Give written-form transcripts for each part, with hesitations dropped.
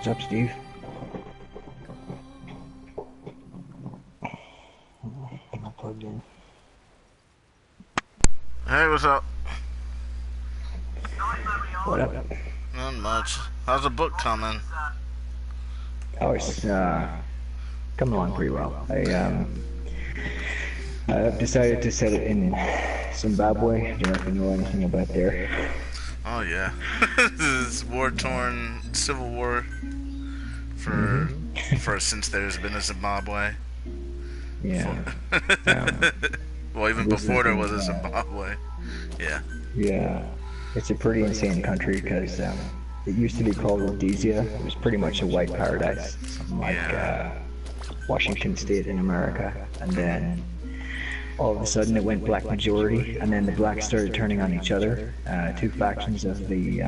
What's up, Steve? I'm not plugged in. Hey, what's up? What up? Not much. How's the book coming? Oh, it's coming along pretty well. I've decided to set it in Zimbabwe. I don't know if you know anything about there. Oh yeah, this is war-torn civil war for since there's been a Zimbabwe. Yeah. Well, even This before is there in, was a Zimbabwe. Yeah. yeah. It's a pretty insane country because it used to be called Rhodesia. It was pretty much a white paradise, something like Washington State in America, and then all of a sudden it went black majority, and then the blacks started turning on each other. Two factions of the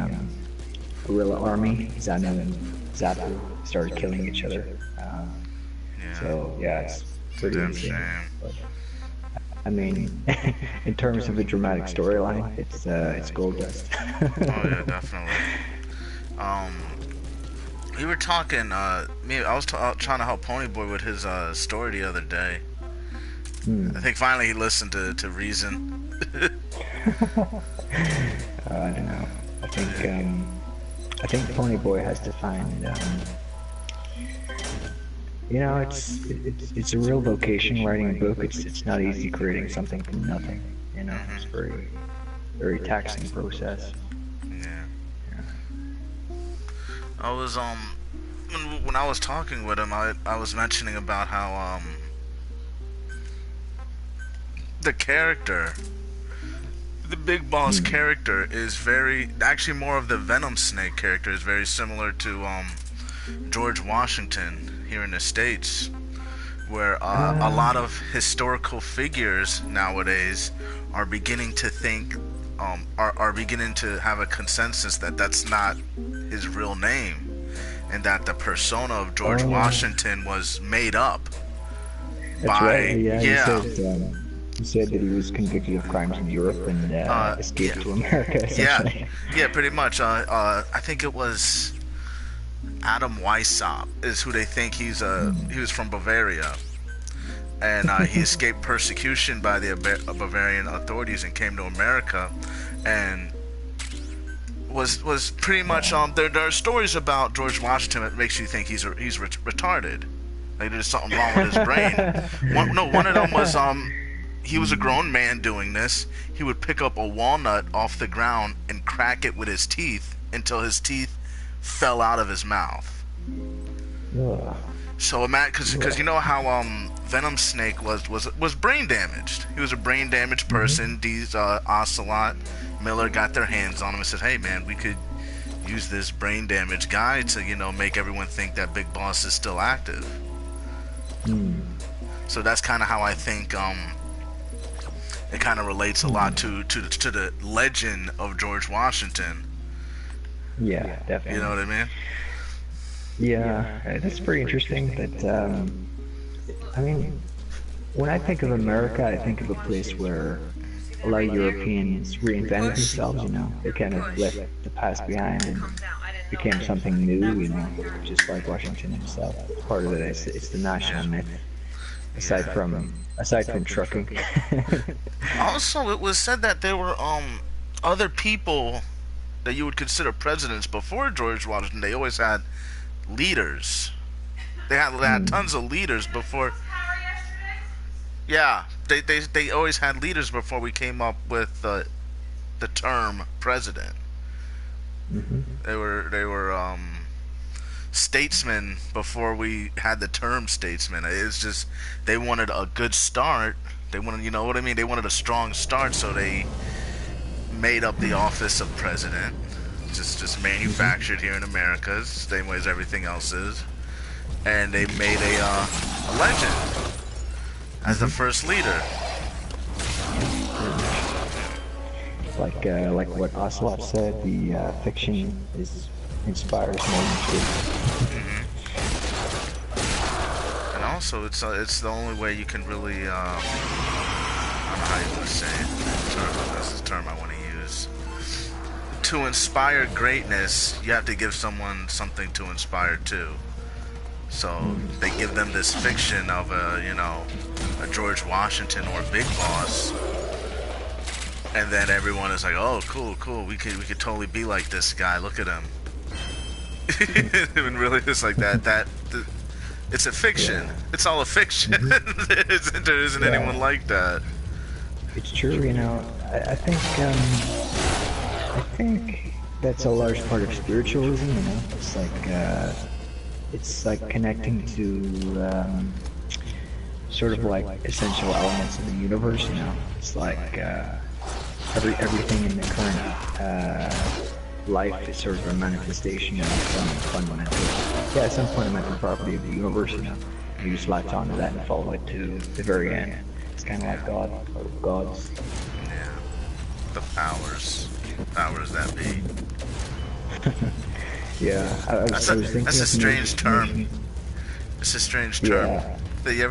guerrilla army, ZANU and ZAPU, started killing each other. So yeah, it's pretty Damn insane. shame. But, I mean, in terms of a dramatic storyline, it's gold dust. Oh yeah, definitely. We were talking. I was trying to help Ponyboy with his story the other day. I think finally he listened to Reason. I don't know. I think Ponyboy has to find. It's a real vocation writing a book. It's not easy creating something from nothing. It's very taxing process. Yeah. I was when I was talking with him, I was mentioning about how the character, the Big Boss character, is actually more of the Venom Snake character is very similar to George Washington here in the States, where a lot of historical figures nowadays are beginning to think, are beginning to have a consensus that that's not his real name, and that the persona of George Washington was made up. That's right. Yeah. He said that he was convicted of crimes in Europe and escaped to America, essentially. Yeah, pretty much. I think it was Adam Weishaupt is who they think he was from Bavaria, and he escaped persecution by the Bavarian authorities and came to America, and was pretty much there are stories about George Washington that makes you think he's retarded, like there's something wrong with his brain. One of them was he was a grown man doing this. He would pick up a walnut off the ground and crack it with his teeth until his teeth fell out of his mouth. Ugh. So because you know how Venom Snake was brain damaged. He was a brain damaged person. These Ocelot Miller got their hands on him and said, "Hey man, we could use this brain damaged guy to make everyone think that Big Boss is still active." So that's kind of how I think it kind of relates a lot to the legend of George Washington. Yeah, definitely. You know what I mean? Yeah, that's pretty interesting. But I mean, when I think of America, I think of a place where a lot of Europeans reinvented themselves. They kind of left the past behind and became something new. Just like Washington himself. Part of it is it's the national myth. Aside from trucking. Also, it was said that there were other people that you would consider presidents before George Washington. They always had leaders. They had tons of leaders before. Yeah, they always had leaders before we came up with the term president. They were statesmen before we had the term statesman. It's just they wanted a good start. They wanted, you know what I mean? They wanted a strong start, so they made up the office of president. Just manufactured here in America, same way as everything else is, and they made a legend as the first leader. Like what Ocelot said, the fiction inspires more than truth. And also, it's the only way you can really I don't know how you want to say it. That's the term I want to use. to inspire greatness, you have to give someone something to inspire too. So they give them this fiction of a George Washington or Big Boss, and then everyone is like, "Oh, cool, we could totally be like this guy. Look at him." And really, it's like that. It's a fiction. Yeah. It's all a fiction. There isn't anyone like that. It's true, you know. I think that's a large part of spiritualism. You know, it's like connecting to sort of like essential elements of the universe. You know, it's like everything in the current life is sort of a manifestation of some fundamental property of the universe. You know, you just latch onto that and follow it to the very end. It's kind of like God or gods. Yeah, the powers that be. Yeah, I was thinking that's a strange term. It's a strange term. Yeah. You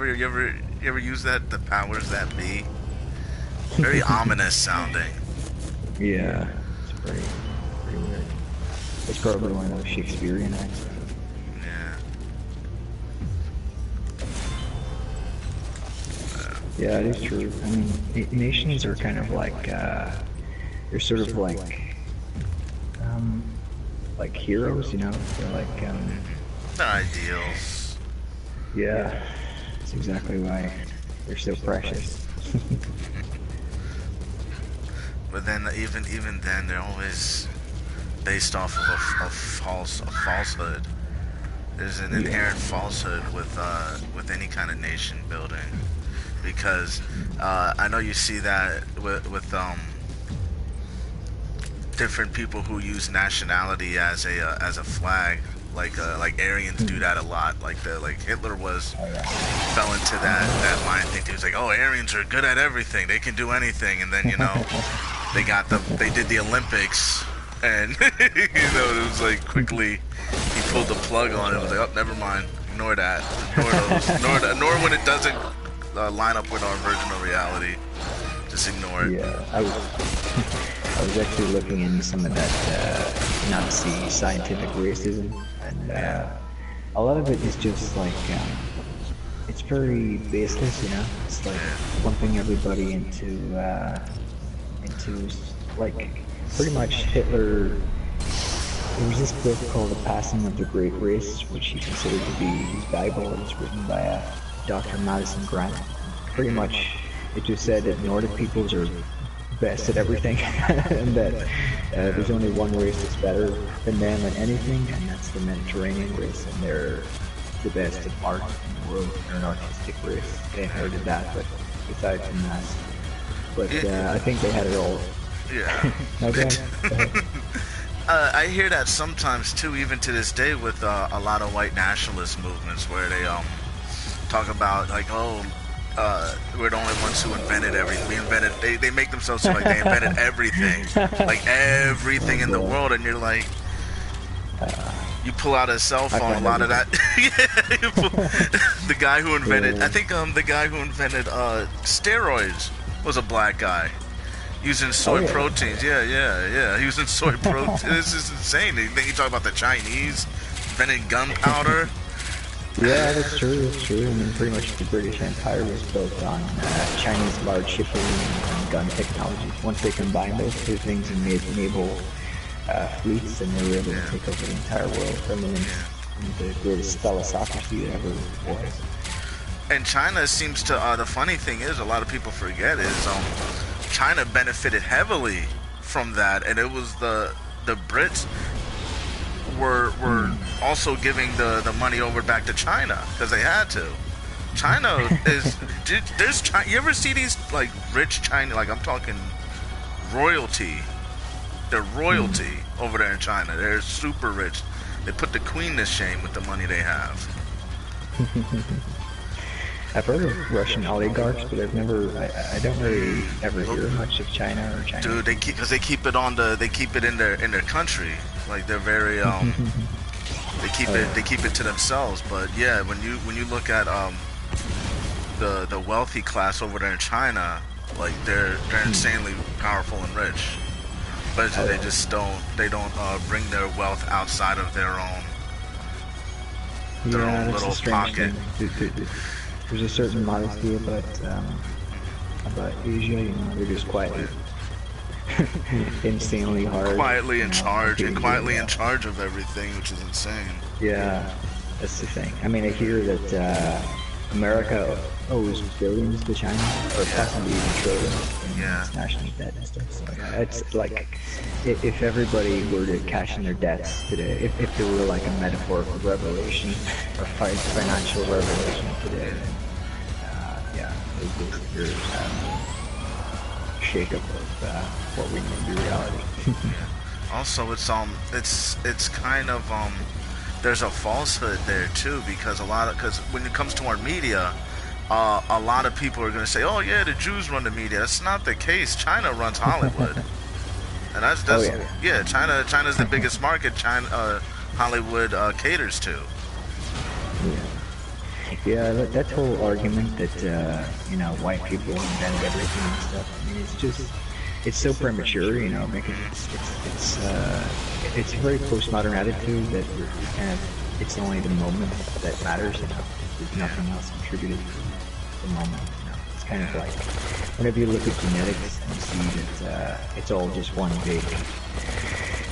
ever use that? The powers that be. Very ominous sounding. Yeah, it's pretty weird. It's probably one of those Shakespearean acts. Yeah, it is true. I mean, nations are kind of like, they're sort of like heroes, you know? They're like, They're ideals. Yeah, that's exactly why they're so precious. But then, even then, they're always based off of a falsehood. There's an inherent falsehood with any kind of nation building. Because I know you see that with different people who use nationality as a flag, like Aryans do that a lot. Like Hitler fell into that mind thing. He was like, oh, Aryans are good at everything; they can do anything. And then they did the Olympics, and it was like quickly he pulled the plug on it. It was like, oh, never mind, ignore that, ignore when it doesn't line up with our version of reality. Just ignore it. Yeah, I was actually looking into some of that Nazi scientific racism, and a lot of it is just like it's very baseless, you know. It's like lumping everybody into like pretty much Hitler. There was this book called The Passing of the Great Race, which he considered to be his Bible. It was written by Dr. Madison Grant. Pretty much, it just said that Nordic peoples are best at everything, and that there's only one race that's better than them at anything, and that's the Mediterranean race, and they're the best at art in the world. They're an artistic race. They inherited that, but aside from that, I think they had it all. Yeah. Okay. I hear that sometimes too, even to this day, with a lot of white nationalist movements, where they talk about like, we're the only ones who invented everything. They make themselves feel like they invented everything, like everything in the world, and you're like, you pull out a cell phone, a lot of that. The guy who invented, I think the guy who invented steroids was a black guy. Using soy proteins, yeah. Using soy proteins. This is insane. Then you talk about the Chinese inventing gunpowder. Yeah, that's true. I mean, pretty much the British Empire was built on Chinese large shipping and gun technology. Once they combined those two things and made naval fleets, and they were able to take over the entire world. I mean, the greatest thalassocracy that ever was. And China seems to. The funny thing is, a lot of people forget is China benefited heavily from that, and it was the Brits were also giving the money over back to China because they had to. China is you ever see these like rich China, like I'm talking royalty? They're royalty over there in China. They're super rich. They put the queen to shame with the money they have. I've heard of Russian oligarchs, but I don't really ever hear much of China or China. Dude, they keep it in their country. Like they're very they keep it to themselves. But yeah, when you look at the wealthy class over there in China, like they're insanely powerful and rich. but Oh, they yeah. just don't bring their wealth outside of their Yeah, own that's a little strange pocket. thing. There's a certain modesty about Asia. You know, they're just quietly, insanely hard. Quietly You in know, charge and behavior. quietly in Yeah. charge of everything, which is insane. Yeah, that's the thing. I mean, I hear that America owes billions to China, or Yeah, possibly even trillions in yeah, its national debt and stuff. So yeah, it's like if everybody were to cash in their debts today, if there were like a metaphorical revelation or financial revelation today, then yeah, there's shake-up of what we know to be reality. yeah. Also, it's kind of there's a falsehood there too, because because when it comes to our media, a lot of people are going to say, "Oh yeah, the Jews run the media." That's not the case. China runs Hollywood, and Oh that's yeah. yeah. China's the biggest market. Hollywood caters to. Yeah. Yeah, that whole argument that you know, white people invent everything and stuff. I mean, it's so premature, you know, because it's a very postmodern attitude that you're kind of it's only the moment that matters, you know. There's Yeah, nothing else contributed to the moment, you know. It's kind of like whenever you look at genetics and see that it's all just one big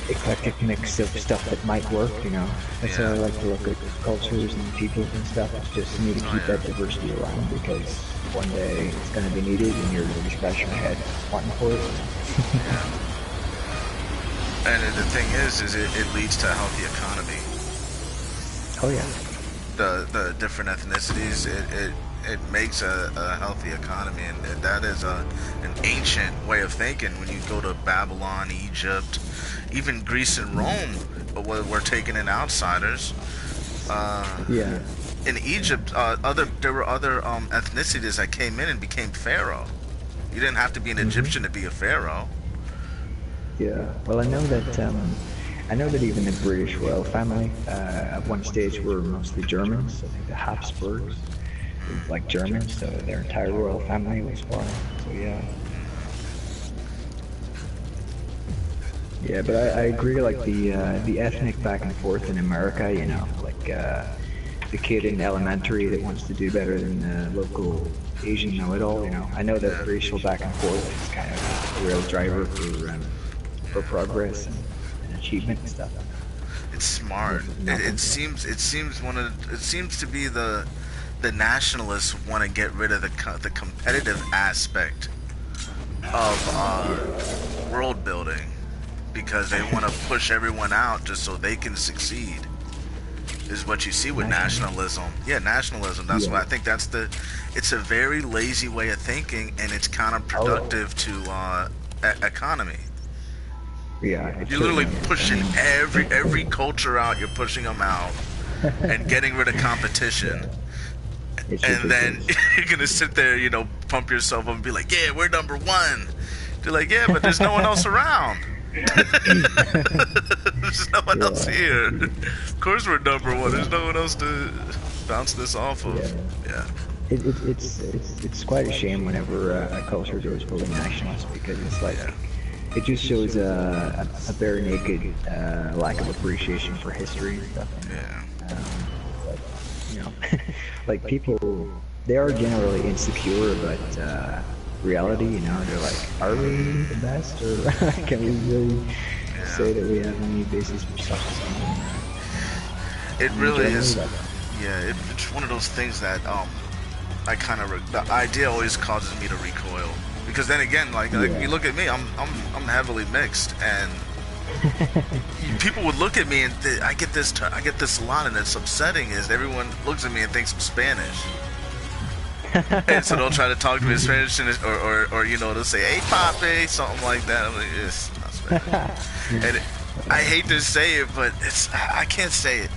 eclectic mix of stuff that might work, you know. That's how I yeah. like to look at cultures and peoples and stuff. It's just need to Oh keep yeah, that diversity around because one day it's going to be needed and you're going to be scratching your head wanting for it. yeah. And the thing is it leads to a healthy economy. Oh yeah. The different ethnicities, it makes a healthy economy, and that is an ancient way of thinking. When you go to Babylon, Egypt, even Greece and Rome, were taking in outsiders. Yeah. In Egypt, there were other ethnicities that came in and became pharaoh. You didn't have to be an Hmm. Egyptian to be a pharaoh. Yeah. Well, I know that even the British royal family at one stage were mostly Germans. I think the Habsburgs were like Germans, so their entire royal family was foreign. So yeah. Yeah, but I agree. Like the ethnic back and forth in America, you know, like the kid in elementary that wants to do better than the local Asian know-it-all. You know, I know that Yeah, racial back and forth is kind of a real driver for yeah. progress and achievement and stuff. It's smart. Nothing. It seems it seems to be the nationalists want to get rid of the competitive aspect of world building because they want to push everyone out just so they can succeed. Is what you see with National. nationalism. Yeah, nationalism. That's Yeah. why I think it's a very lazy way of thinking, and it's Oh, counterproductive to economy. yeah. It You're literally certainly is. I pushing mean, every culture out. You're pushing them out and getting rid of competition. yeah, it's And then ridiculous. you're gonna sit there, pump yourself up and be like, "Yeah, we're number one." They're like, "Yeah, but there's no one else around. There's no one else Yeah, here. Of course we're number one. There's no one else to bounce this off of." yeah. Yeah, It's quite a shame whenever a culture goes fully nationalist because it's like yeah, it just shows a bare naked lack of appreciation for history and stuff. yeah, Like, you know, like people, they are generally insecure, but reality, you know, they're like, are we the best, or can we really yeah. say that we have any basis for self-esteem? It In really Germany, is. like, Yeah, it's one of those things that I kind of the idea always causes me to recoil because then again, like you yeah, look at me, I'm heavily mixed, and people would look at me and I get I get this a lot, and it's upsetting. Is everyone looks at me and thinks I'm Spanish, and so they'll try to talk to me in Spanish, and or they'll say "Hey, papi," something like that. I'm like, it's not Spanish, and I hate to say it, but I can't say it.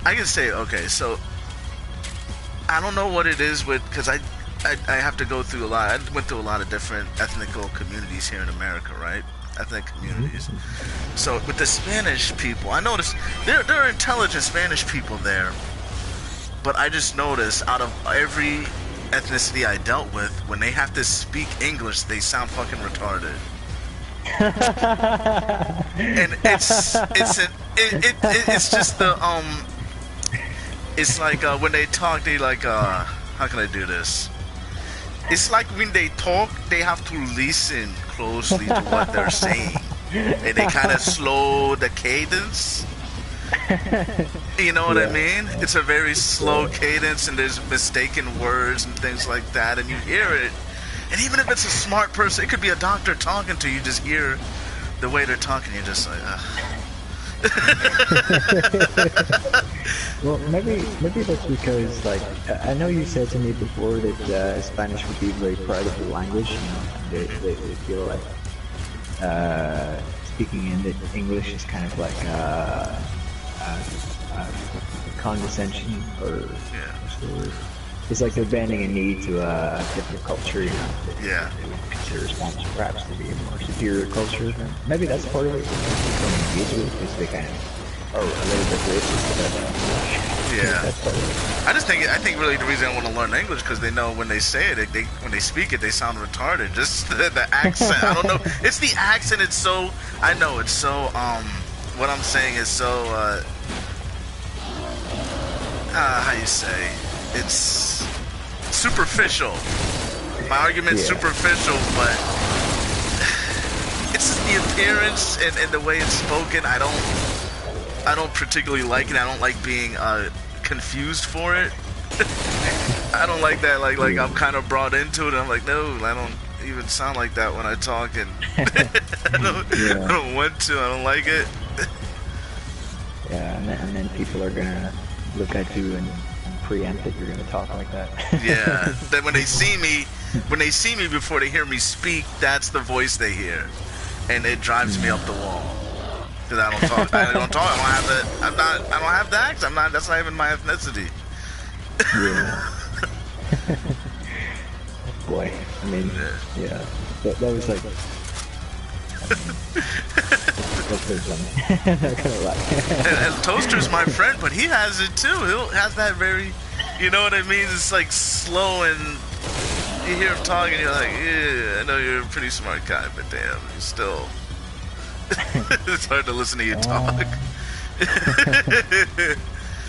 I can say, okay, so I don't know what it is because I have to go through a lot. I went through a lot of different ethnical communities here in America, right? Ethnic communities. So with the Spanish people, I noticed there are intelligent Spanish people there, but I just noticed out of every ethnicity I dealt with, when they have to speak English, they sound fucking retarded. And it's just it's like when they talk, they like how can I do this? It's like when they talk, they have to listen closely to what they're saying, and they kind of slow the cadence. You know what I mean? It's a very slow cadence, and there's mistaken words and things like that, and you hear it. And even if it's a smart person, it could be a doctor talking to you, just hear the way they're talking, you're just like, Well, maybe that's because, like, I know you said to me before that Spanish would be very proud of the language. You know, they feel like speaking in the English is kind of like condescension, or it's like they're bending a knee to a different culture. You know, yeah. They would consider Spanish perhaps to be a more superior culture. Maybe that's part of it. Because they kind of are a little bit racist about that. Yeah. That's part of it. I think really the reason I want to learn English because they know when they say it, when they speak it, they sound retarded. Just the accent. I don't know. It's the accent. It's so. I know it's so. What I'm saying is so. How you say? It's superficial. My argument's superficial, but it's just the appearance and the way it's spoken. I don't particularly like it. I don't like being confused for it. I don't like that. Like I'm kind of brought into it. And I'm like, no, I don't even sound like that when I talk, and I don't want to. I don't like it. Yeah, and then people are gonna look at you and preempt that you're gonna talk like that. Yeah. Then when they see me before they hear me speak, that's the voice they hear, and it drives me up the wall. Because I don't talk. I don't have the. I don't have the accent. I'm not. That's not even my ethnicity. Yeah. Boy, I mean, yeah. That was like. That's very funny. Not gonna lie. and Toaster's my friend, but he has it too. He'll has that very, you know what I mean? It's like slow, and you hear him talking, and you're like, yeah, I know you're a pretty smart guy, but damn, you still. It's hard to listen to you talk.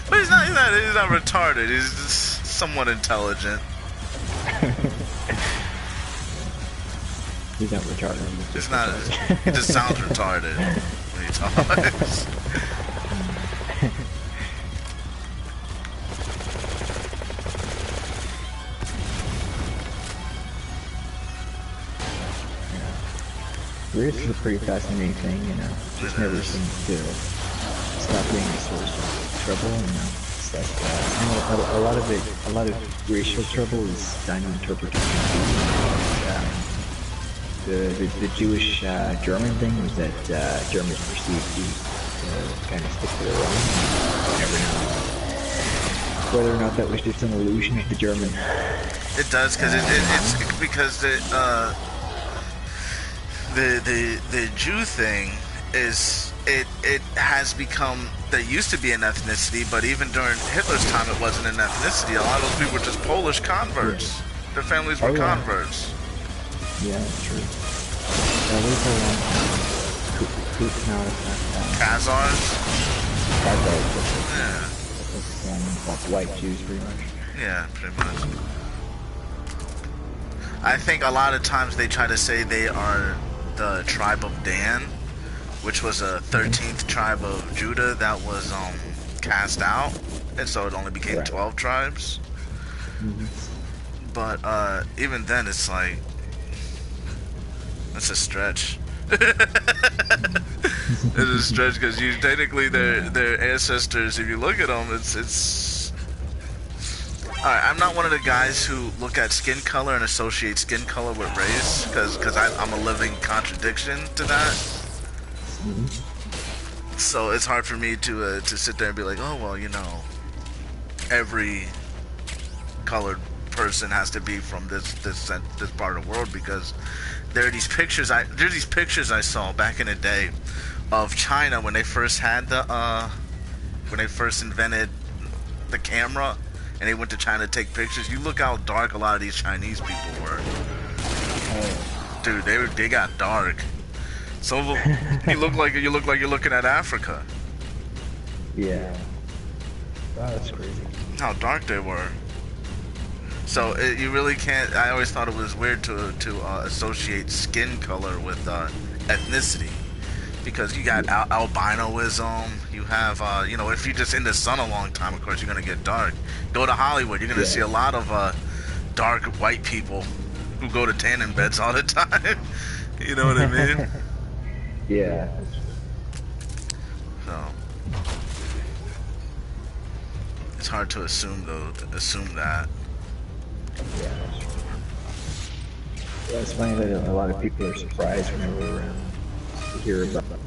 But he's not retarded. He's just somewhat intelligent. He's not retarded. It's not. He just sounds retarded when he talks. Race is a pretty fascinating thing, you know. Just never seems to stop being a source of trouble, you know. It's like you know, a lot of racial trouble is done interpretation. The Jewish German thing was that Germans perceived to kind of stick to their own. You never know whether or not that was just an illusion of the German. It does, because it's because the Jew thing is it has become, there used to be an ethnicity, but even during Hitler's time it wasn't an ethnicity. A lot of those people were just Polish converts. Yeah. Their families were converts. Yeah, that's true. Khazars? Khazars. Yeah. Like white Jews, pretty much. Yeah, pretty much. I think a lot of times they try to say they are the tribe of Dan, which was a 13th tribe of Judah that was cast out, and so it only became 12 tribes. But even then, it's like that's a stretch. It's a stretch because you technically their ancestors. If you look at them, it's. Alright, I'm not one of the guys who look at skin color and associate skin color with race, because I'm a living contradiction to that. So it's hard for me to sit there and be like, oh well, you know, every colored person has to be from this part of the world, because there are these pictures I saw back in the day of China when they first had when they first invented the camera. And they went to China to take pictures. You look how dark a lot of these Chinese people were. Dude, they got dark. Some of them, you look like you're looking at Africa. Yeah. Wow, that's crazy. How dark they were. So you really can't. I always thought it was weird to associate skin color with ethnicity, because you got albinoism. You have you know, if you're just in the sun a long time, of course you're gonna get dark. Go to Hollywood, you're gonna see a lot of dark white people who go to tanning beds all the time. You know what I mean? Yeah. So it's hard to assume that. Yeah. Yeah, it's funny that a lot of people are surprised whenever to hear about the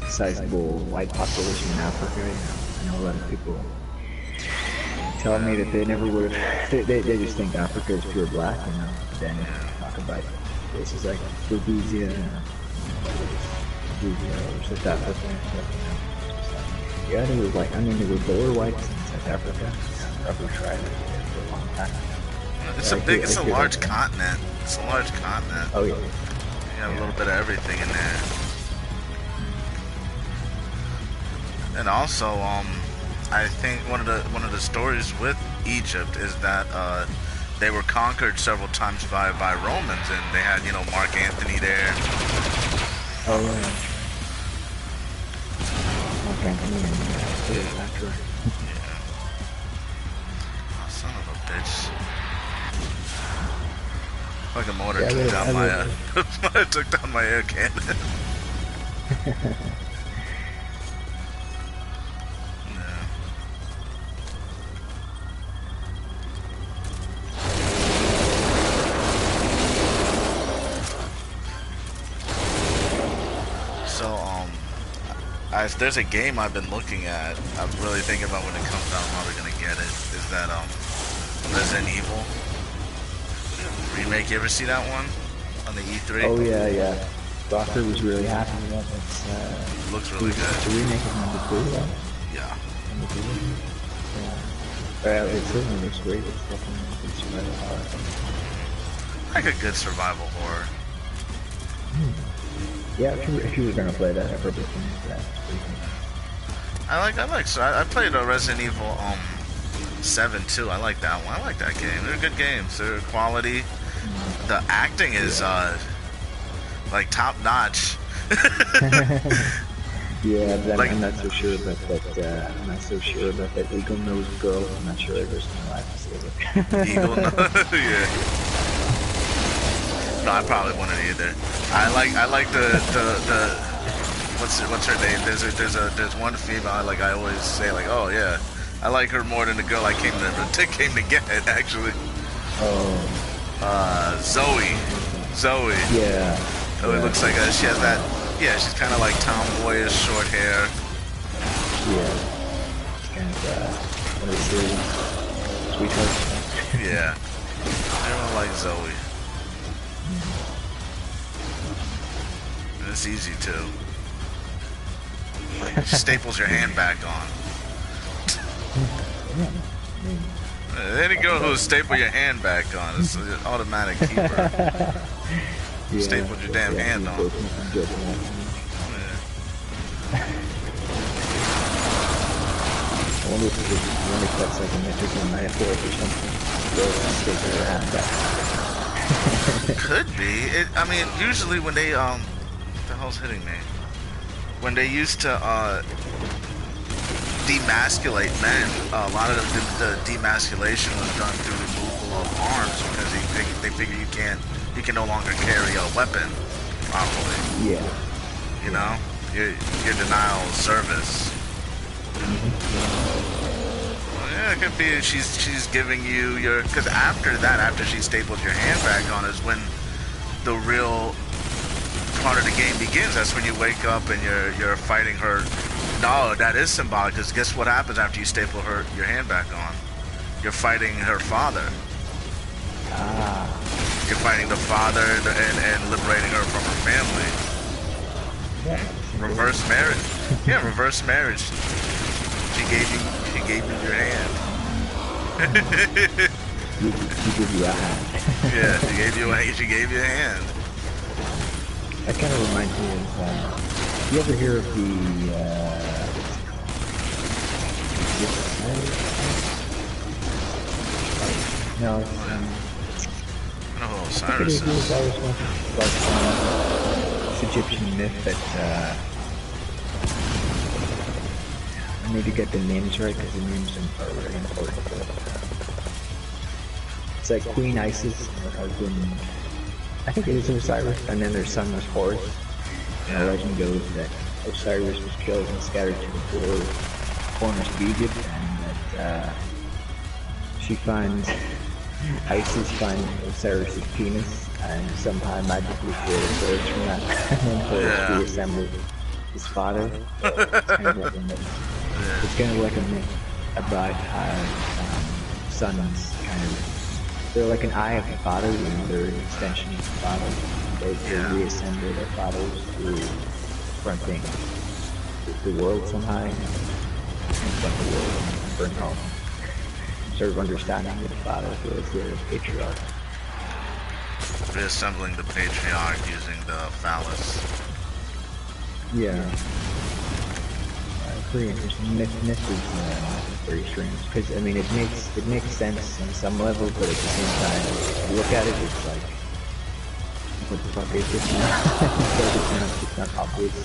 sizable white population in Africa. You know, I know a lot of people tell me that they never would have. They just think Africa is pure black. You know, then talk about places like Rhodesia, or South Africa. And stuff, you know. Yeah, there was like, I mean, there were lower whites in South Africa. Probably tried it for a long time. It's a large continent. It's a large continent. Oh yeah. You have a little bit of everything in there. And also, I think one of the stories with Egypt is that they were conquered several times by Romans, and they had, you know, Mark Antony there. Oh yeah. Mark Antony. Yeah. Oh, son of a bitch. Like a motor took down my took down my air cannon. Yeah. So there's a game I've been looking at. I'm really thinking about when it comes out, I'm probably gonna get it. Is that Resident Evil remake? You ever see that one on the E3? Oh yeah, yeah. Doctor was really happy with that. It looks really good. The remake of number 2, right? Yeah. Number 2. Yeah. It certainly looks great. It's definitely a good survival horror. Like a good survival horror. Yeah, if you were gonna play that, I probably think that. I played a Resident Evil 7 too. I like that one. I like that game. They're good games. They're quality. The acting is like top notch. Yeah, but like, I'm not so sure about that. I'm not so sure about that Eagle Nose girl. I'm not sure there's no life to save it. Eagle Nose, yeah. No, I probably wouldn't either. I like the what's her name? There's one female I always say, like, oh yeah, I like her more than the girl I came to get actually. Oh. Zoe. Yeah. Oh, it looks like she has that. Yeah, she's kind of like tomboyish, short hair. Yeah. It's kind of one of the series. Sweetheart. Yeah. I don't like Zoe. And it's easy too. Like, she staples your hand back on. Any girl who'll staple your hand back on, it's an automatic keeper. Yeah, stapled your damn hand on. Yeah. I wonder if it only cuts like a metric on my fork or something. Staple your hand back. Could be. I mean, usually when they what the hell's hitting me? When they used to demasculate men, a lot of the demasculation was done through removal of arms, because they figure you can no longer carry a weapon properly. Yeah. You know, your denial of service. Well, yeah, it could be she's giving you your, because after she stapled your hand back on is when the real part of the game begins. That's when you wake up and you're fighting her. No, that is symbolic, because guess what happens after you staple your hand back on? You're fighting her father. Ah. You're fighting the father and liberating her from her family. Yeah. Reverse marriage. Yeah, reverse marriage. She gave you your hand. She gave you a hand. Yeah, she gave you a hand. That kind of reminds me of, you ever hear of the, no, it's, Oh, I think it is Osiris the is. Osiris one. Like, it's Egyptian myth that, I need to get the names right because the names are very important. But, it's like Queen Isis and her husband, I think it is Osiris, and then their son was Horus. And the legend goes that Osiris was killed and scattered to the four corners of Egypt, and that she finds, Isis finds Osiris' penis, and somehow magically created Horus from that, and then Horus reassembled his father. It's kind of like a myth about how sons kind of, they're like an eye of the father, you know, they're an extension of the father. They reassemble their fathers through confronting the world somehow, and confront the world and bring home sort of understanding that the father was the patriarch. Reassembling the patriarch using the phallus. Yeah. Pretty interesting. Myth is very strange because I mean it makes sense on some level, but at the same time, if you look at it, it's like, what the fuck is this now? It's not obvious.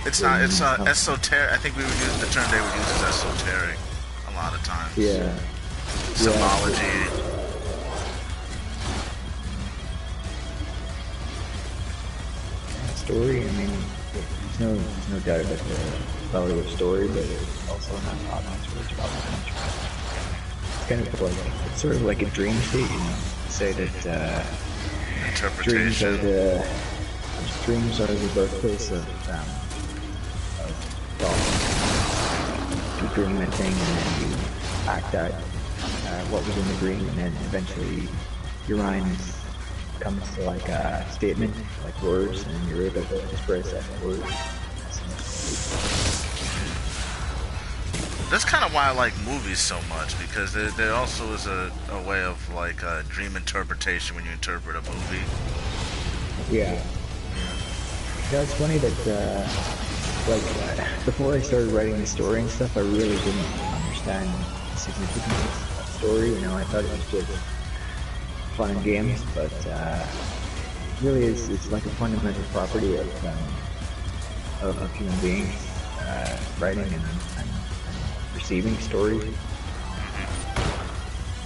It's not. It's esoteric. I think we would use the term they would use as esoteric a lot of times. Yeah. Symbology. Story. I mean, there's no doubt about the value of story, but it's also not obvious what it's about. It's kind of like, it's sort of like a dream state, you know. Say that Interpretation. dreams are the birthplace of thought. You dream a thing and then you act out what was in the dream, and then eventually your mind comes to like a statement, like words, and you're able to express that in words. That's kind of why I like movies so much, because there also is a way of like dream interpretation when you interpret a movie. Yeah. Yeah, it's funny that before I started writing the story and stuff, I really didn't understand the significance of the story. You know, I thought it was just fun and games, but really it's like a fundamental property of human beings, writing and receiving stories.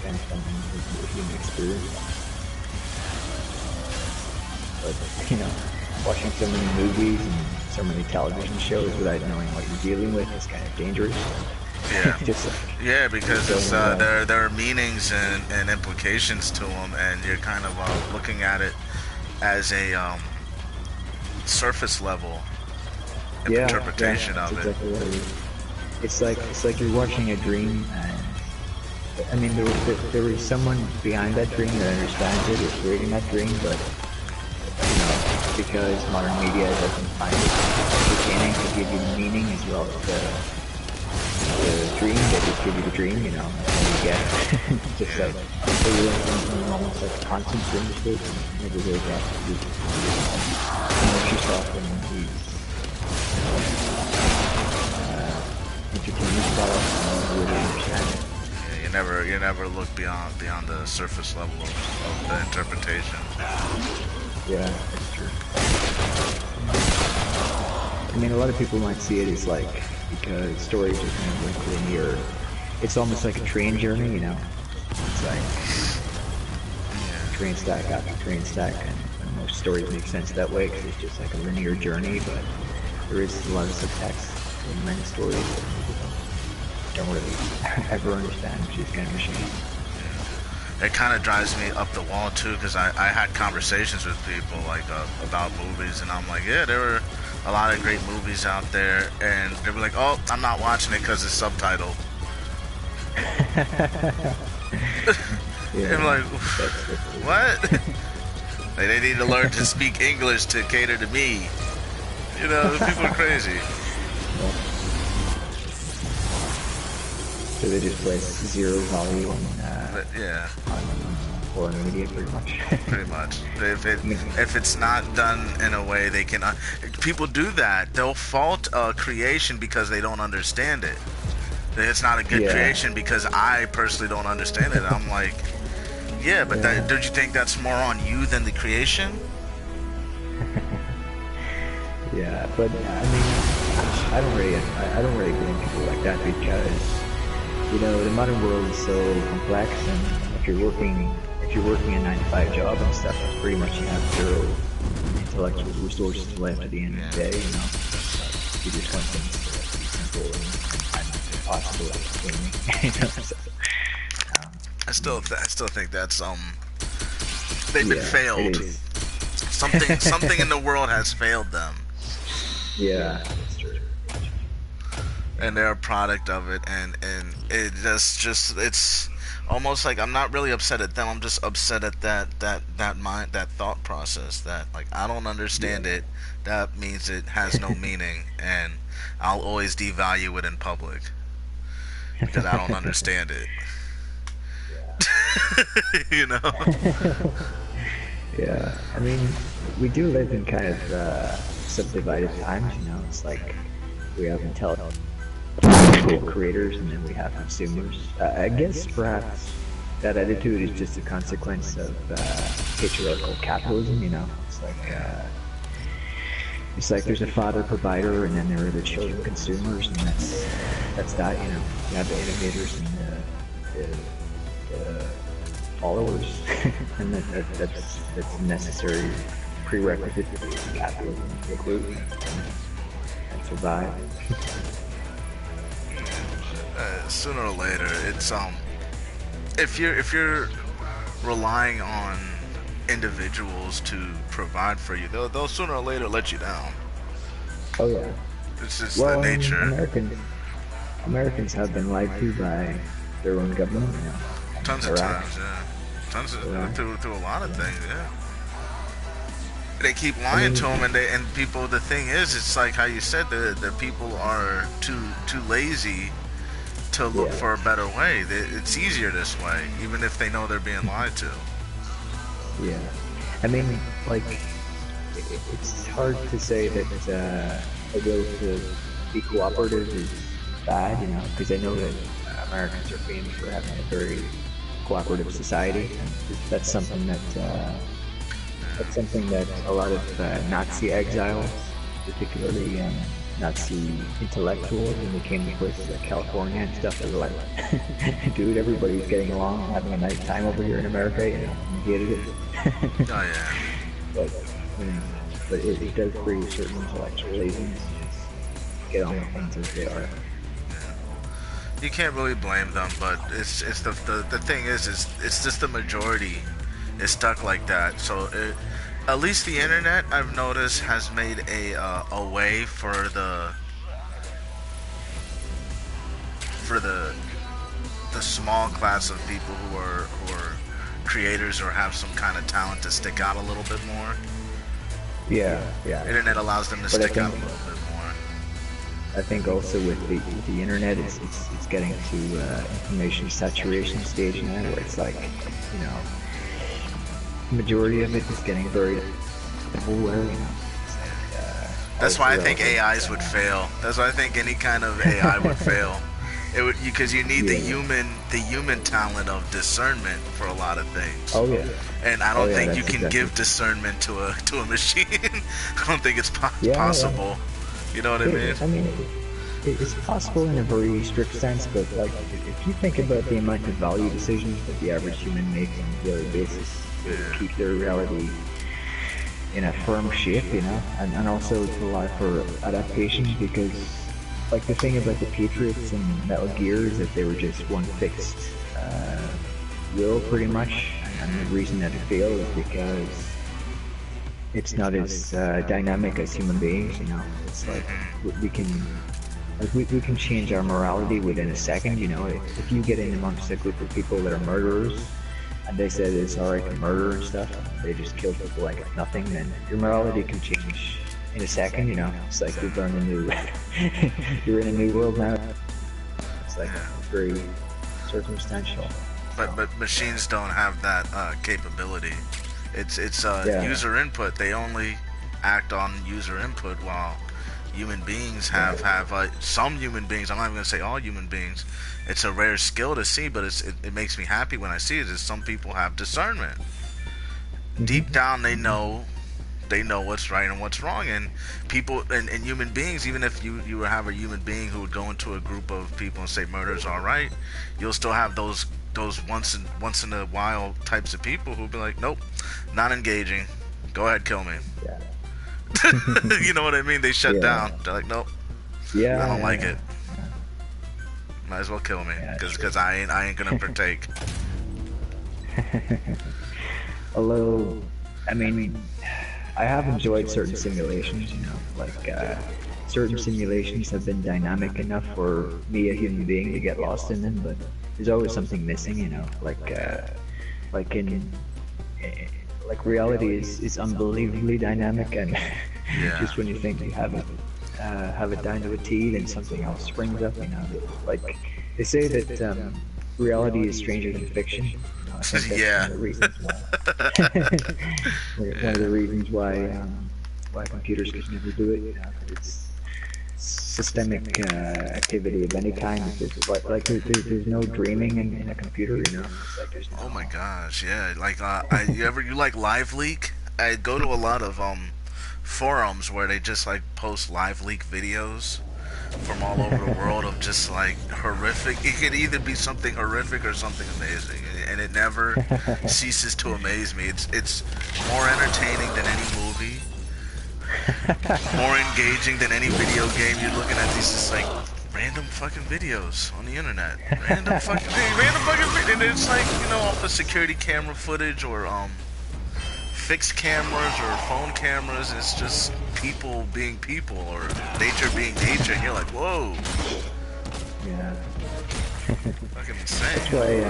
Kind of something that you can experience. But, you know, watching so many movies and so many television shows without knowing what you're dealing with is kind of dangerous. Yeah. Just like, Yeah, because it's, there are meanings and implications to them, and you're kind of looking at it as a surface level interpretation of it. Exactly what it is. It's like you're watching a dream, and I mean there was someone behind that dream that understands it, or creating that dream, but you know, because modern media doesn't find it entertaining to give you the meaning as well as the dream, they just give you the dream, you know, that's all you get. Just like you're in almost like a constant dream state, and you never really get to immerse yourself in these entertainment products and really understand it. Yeah, you never look beyond the surface level of the interpretation. Yeah, that's true. I mean, a lot of people might see it as like, because stories are kind of like linear, it's almost like a train journey, you know? It's like train stack after train stack, and most stories make sense that way because it's just like a linear journey, but there is a lot of subtext in many stories that people don't really ever understand, which is kind of a shame. It kind of drives me up the wall too, because I had conversations with people like about movies, and I'm like, yeah, there were a lot of great movies out there, and they were like, oh, I'm not watching it because it's subtitled. Yeah, I'm like, what? Like, they need to learn to speak English to cater to me. You know, people are crazy. So they just place zero value on But, yeah. foreign media, pretty much. Pretty much. I mean, If it's not done in a way they can, people do that. They'll fault creation because they don't understand it. It's not a good yeah, creation because I personally don't understand it. I'm like, yeah, but yeah. don't you think that's more on you than the creation? Yeah, but I mean, I don't really blame people like that because the modern world is so complex, and if you're working a 9 to 5 job and stuff, it's pretty much you have zero intellectual resources left at the end of the day. You just want things to be simple and possible, like so, um, I still think that's they've been yeah, failed. it is. Something in the world has failed them, Yeah, that's true. and they're a product of it. And it just it's almost like I'm not really upset at them. I'm just upset at that thought process that like I don't understand Yeah. it. That means it has no meaning, and I'll always devalue it in public because I don't understand it. You know? Yeah, I mean, we do live in kind of subdivided times, It's like we have intellectual creators and then we have consumers. I guess perhaps that attitude is just a consequence of patriarchal capitalism. It's like there's a father provider and then there are the children consumers, and that's that. You have the innovators and the followers, and that's a necessary prerequisite for capitalism to include and survive. Sooner or later, it's if you're relying on individuals to provide for you, they'll sooner or later let you down. Oh yeah. It's just the Well, I mean, nature. Americans have been lied to by their own government. Tons of Iraq. times, yeah. Tons of Iraq. through a lot of things, yeah. They keep I lying mean, to them, and people. The thing is, it's like how you said the people are too lazy to look yeah, for a better way. It's easier this way, even if they know they're being lied to. yeah. I mean, like, it's hard to say that a will to be cooperative is bad, because I know that Americans are famous for having a very cooperative society. And that's something that a lot of Nazi exiles, particularly Nazi intellectuals, when they came to places like California and stuff, they were like, dude, everybody's getting along, having a nice time over here in America, and hated it. Oh yeah. but, you know, but it does breed certain intellectual laziness. Get on with things as they are. You can't really blame them, but it's the thing is it's just the majority is stuck like that. So at least the internet, I've noticed, has made a way for the small class of people who are creators or have some kind of talent to stick out a little bit more. Yeah, yeah. Internet allows them to But I stick out a think- little bit more. I think also with the internet, it's getting to information saturation stage now, where it's like, the majority of it is getting very everywhere. It's like, That's why I think all the AIs would fail. That's why I think any kind of AI would fail. It would, because you need the human talent of discernment for a lot of things. Oh yeah. And I don't Oh, yeah, think you that's can exactly- give discernment to a machine. I don't think it's Yeah, possible. You know what I mean? I mean, it's possible in a very strict sense, but like if you think about the amount of value decisions that the average human makes on a daily basis to keep their reality in a firm shape, and also it's a lot for adaptation, because like the thing about the Patriots and Metal Gear is that they were just one fixed will pretty much, and the reason that it failed is because it's not as dynamic as human beings, It's like we can change our morality within a second, If you get in amongst a group of people that are murderers, and they said it's alright to murder and stuff, and they just kill people like it's nothing, then your morality can change in a second, It's like you've learned a new, you're in a new world now. It's like very circumstantial. but machines don't have that capability. It's Yeah, user input. They only act on user input, while human beings have some human beings. I'm not even gonna say all human beings. It's a rare skill to see, but it makes me happy when I see it. Is some people have discernment. Deep hmm down, they know what's right and what's wrong, and people and human beings, even if you have a human being who would go into a group of people and say murder's all right, you'll still have those once in a while types of people who'll be like, nope, not engaging, go ahead, kill me. yeah, You know what I mean? They shut yeah, down. They're like, nope, I yeah, don't like yeah, it, might as well kill me, yeah, true. because I ain't gonna partake. Although, I mean, I have enjoyed certain simulations, like certain simulations have been dynamic enough for me, a human being, to get lost in them, but there's always something missing, like in like reality is unbelievably dynamic, and Yeah. just when you think you have it down to a T, then something else springs up. Like they say that reality is stranger than fiction. I think that's one Yeah. of the reasons why. One of the Yeah. reasons why computers could never do it. It's systemic activity of any kind. It's like there's no dreaming in a computer. It's like there's Oh my no. gosh, yeah. Like, you like Live Leak? I go to a lot of forums where they just like post Live Leak videos from all over the world of just like horrific. It could either be something horrific or something amazing, and it never ceases to amaze me. It's more entertaining than any movie, more engaging than any video game. You're looking at these just like random fucking videos on the internet, random fucking video, and it's like, off of security camera footage or fixed cameras or phone cameras. It's just people being people or nature being nature, and you're like, whoa, Yeah. fucking That's insane. why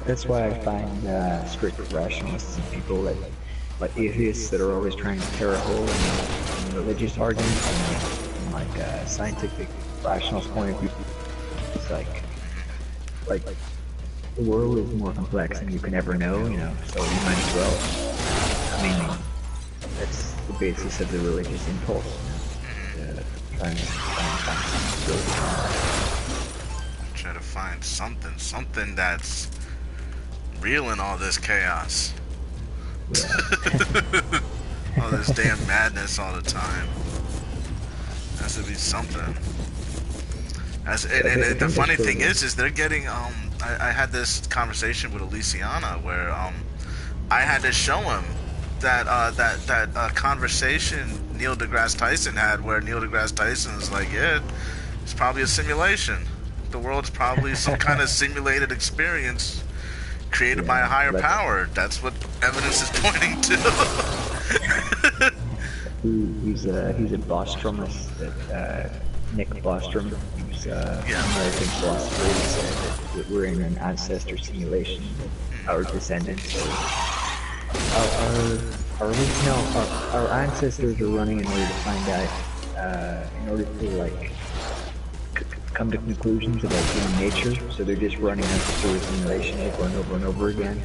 that's why I find strict rationalists and people like atheists that are always trying to tear a hole in religious arguments and like scientific rationalist point of view. It's like the world is more complex than you can ever know, so you might as well. I mean, that's the basis of the religious impulse. Trying to find something Try to find something that's real in all this chaos, really. all this damn madness all the time. Has to be something. And I the think that's funny really thing is they're getting I had this conversation with Elysiana where I had to show him that conversation Neil deGrasse Tyson had, where Neil deGrasse Tyson is like, yeah, it's probably a simulation. The world's probably some kind of simulated experience created by a Yeah, higher that's power. That's what evidence is pointing to. he's a Bostromist that Nick Bostrom, who's Yeah. an American philosopher, he said that we're in an ancestor simulation, our descendants. Our original, our ancestors are running in order to find out, in order to like come to conclusions about human nature. So they're just running us through a simulation over and over and over again.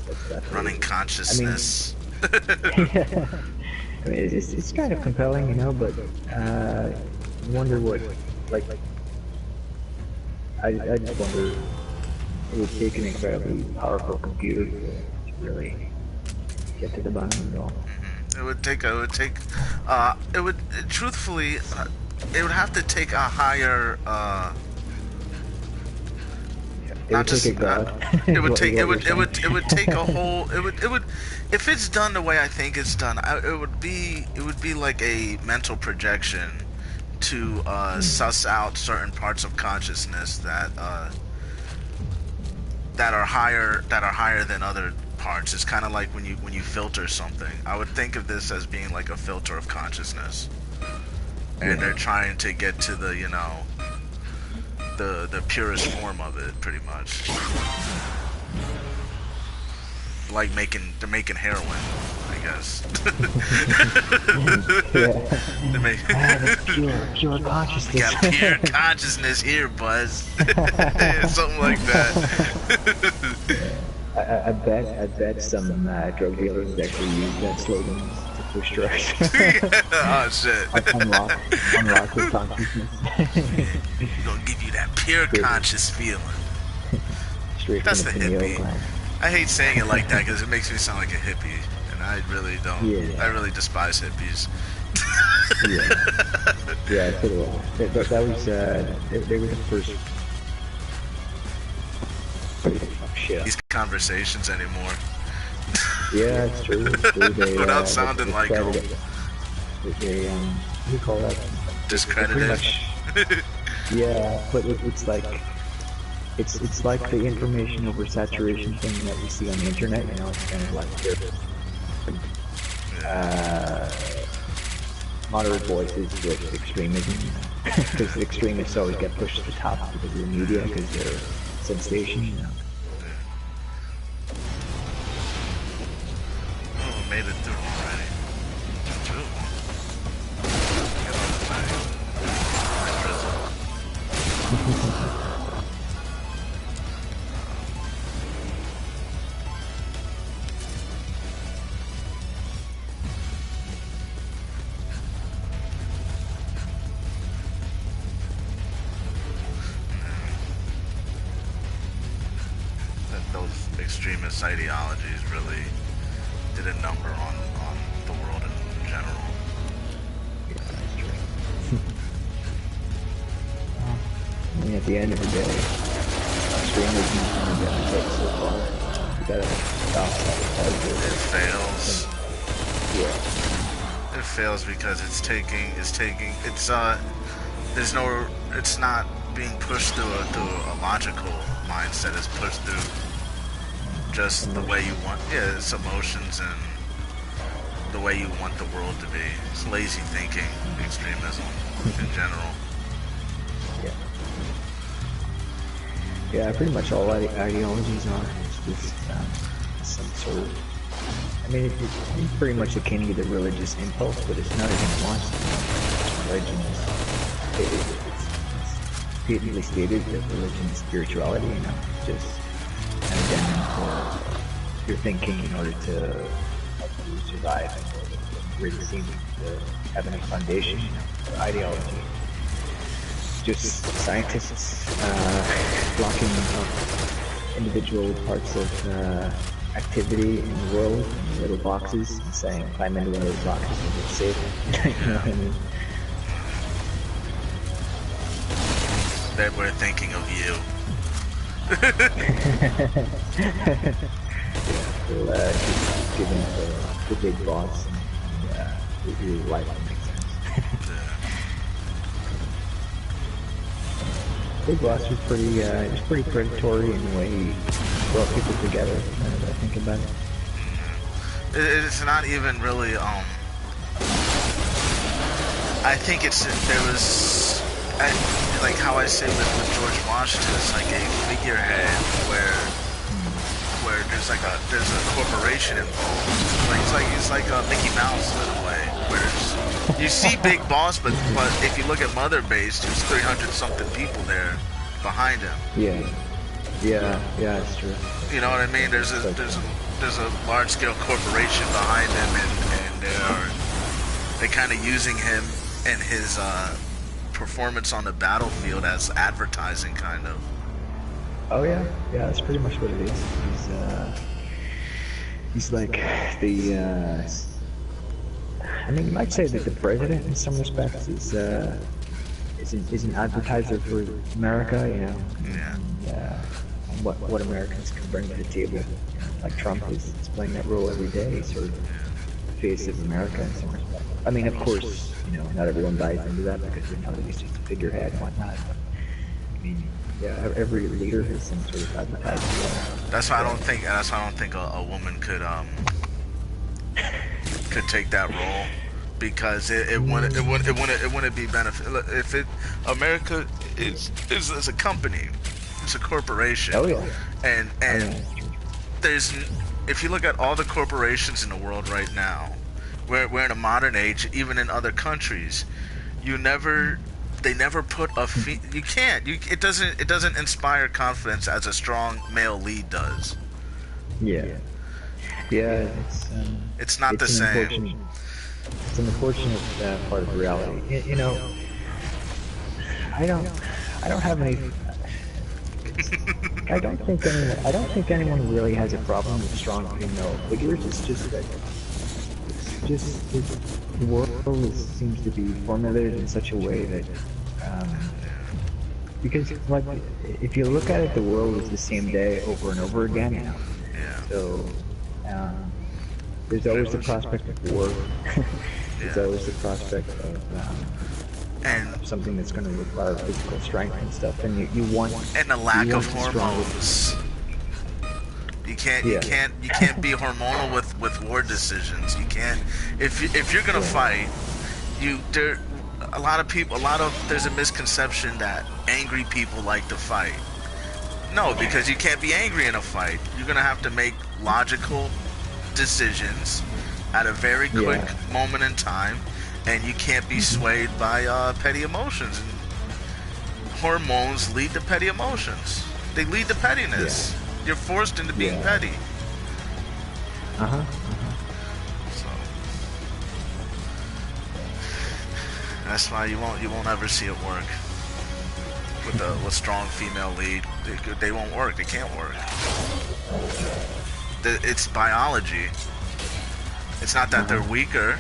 That's what it Running is. consciousness. Yeah. I mean, it's kind of compelling, but I wonder what, like, I just wonder, it would take an incredibly powerful computer to really get to the bottom of it all. It would truthfully, it would have to take a higher, It not would take just, a god. it would What- take, what you're it would saying. take a whole, it would, if it's done the way I think it's done, it would be like a mental projection to, suss out certain parts of consciousness that are higher than other parts. It's kind of like when you filter something. I would think of this as being like a filter of consciousness, and they're trying to get to the the purest form of it, pretty much. Like they're making heroin, I guess. Yeah. They make, Ah, that's pure we consciousness. got pure consciousness here, Buzz. Something like that. I bet some drug dealers actually use that slogan to push drugs. Oh shit. Unlock the consciousness. We're gonna give you that pure conscious feeling. Straight That's from the the pineal hippie. gland. I hate saying it like that because it makes me sound like a hippie, and I really don't. Yeah. I really despise hippies. Yeah, so do I. That was they were the first. Oh, shit. These conversations anymore. Yeah, it's true. They, Without sounding like them. They what do you call that? Discredited. Yeah, but it's like it's like the information over saturation thing that we see on the internet. You know, it's kind of like moderate voices with extremism, because the extremists always get pushed to the top because of the media, because they're sensation. You know. Oh, made it through already. Ooh. Get on the thing. My drizzle. Those extremist ideologies really did a number on the world in general. Yeah, that's true. I mean, at the end of the day, extremism is going to benefit so far. You gotta stop that. It fails. Yeah. It fails because it's not being pushed through a logical mindset. It's pushed through just the way you want. Yeah, it's emotions and the way you want the world to be. It's lazy thinking, extremism in general. Yeah. Yeah, pretty much all ideologies are. It's just some sort of. I mean, it's pretty much akin to the religious impulse, but it's not even wants. Religion is. It's patently stated that religion is spirituality. You know, it's just and again, your thinking in order to help you survive and really seem to have any foundation or ideology. Just scientists blocking up individual parts of activity in the world in little boxes and saying, climb into one of those boxes and you're safe. You know what I mean? That we're thinking of you. Yeah, so just giving the big boss and your life makes sense. Big Boss was pretty predatory in the way he brought people together. Now that I think about it. It's not even really. I think there was, like how I say with George Washington, it's like a figurehead where there's a corporation involved. Like it's like a Mickey Mouse in a way, where you see Big Boss, but if you look at Mother Base, there's 300 something people there behind him. Yeah, it's true. You know what I mean? There's a large scale corporation behind him, and they're kind of using him and his performance on the battlefield as advertising, kind of. Oh yeah, that's pretty much what it is. He's like the. I mean, you might say that the president, in some respects, is an advertiser for America. You know. Yeah. And what Americans can bring to the table. Like Trump is playing that role every day, sort of the face of America in some respects. I mean, of course, you know, not everyone buys into that because they know that he's just a figurehead and whatnot. But, I mean, yeah, every leader has some sort of advertising. That's why I don't think a woman could take that role, because it wouldn't be benefit. America is a company, it's a corporation. Oh yeah. And if you look at all the corporations in the world right now, we're in a modern age, even in other countries, they never put you can't, it doesn't inspire confidence as a strong male lead does. Yeah. Yeah, It's not the it's an same. unfortunate, it's an unfortunate part of reality. You know, I don't, I don't have any. I don't think anyone really has a problem with strong female figures. It's just that it's just the world seems to be formulated in such a way that, um, because like if you look at it, the world is the same day over and over again. You know, Yeah. so um, there's always the prospect of war. There's Yeah. always the prospect And of something that's going to require physical strength and stuff, and and the you lack of want the strongest. hormones. Yeah, You can't be hormonal with war decisions. You can't if you're gonna yeah, fight, you there a lot of people a lot of there's a misconception that angry people like to fight. No, because you can't be angry in a fight. You're gonna have to make logical decisions at a very quick yeah. moment in time, and you can't be Hmm. swayed by petty emotions. Hormones lead to petty emotions. They lead to Yeah, pettiness. You're forced into being yeah. petty. Uh-huh. So that's why you won't ever see it work with strong female lead. They won't work. They can't work. It's biology. It's not that they're Uh-huh. weaker.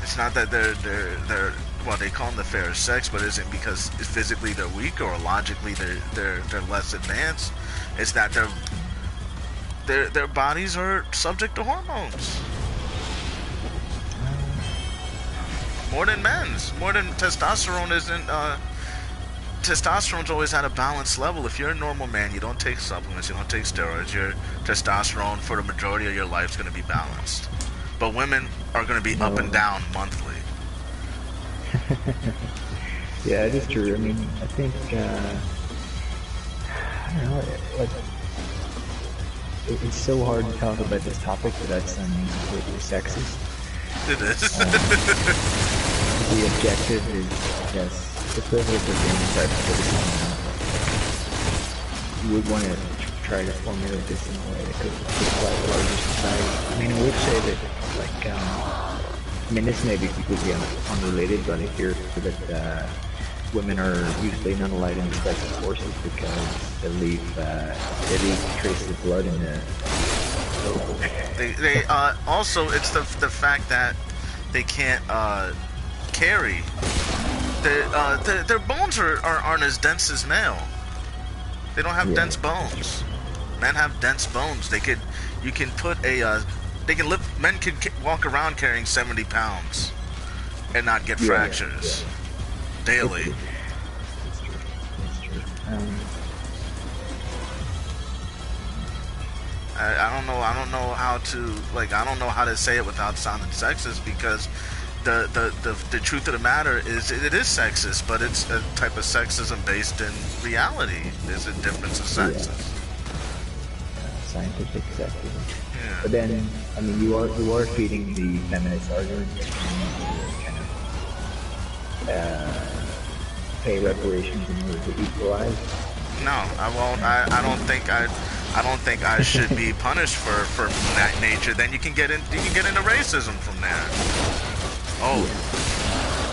It's not that they're well, they call them the fairer sex, but it isn't because physically they're weaker or logically they're less advanced. It's that their bodies are subject to hormones more than men's. More than testosterone isn't. Testosterone's always at a balanced level. If you're a normal man, you don't take supplements, you don't take steroids. Your testosterone for the majority of your life is going to be balanced. But women are going to be up and No. down monthly. Yeah, it is true. I mean, I think I don't know. Like, it's so hard to talk about this topic without sounding completely sexist. It is. The objective is, yes, the privilege of being a private citizen. You would want to try to formulate this in a way that could apply to larger society. I mean, I would say that, like, I mean, this may be completely unrelated, but I hear that women are usually not allowed into special forces because they leave traces of blood in the. they also it's the fact that they can't carry. Their bones aren't as dense as male. They don't have Yeah, dense bones. Men have dense bones. You can put they can lift. Men can walk around carrying 70 pounds and not get yeah, fractures daily. it's true. It's true. I don't know how to I don't know how to say it without sounding sexist because the truth of the matter is it is sexist, but it's a type of sexism based in reality. There's a difference of Yeah, sexes. scientific sexism. Yeah. But then, I mean, you are feeding the feminist argument that you need to kind of pay reparations in order to equalize. No, I won't. I don't think I should be punished for that nature. Then you can get into racism from there. Oh,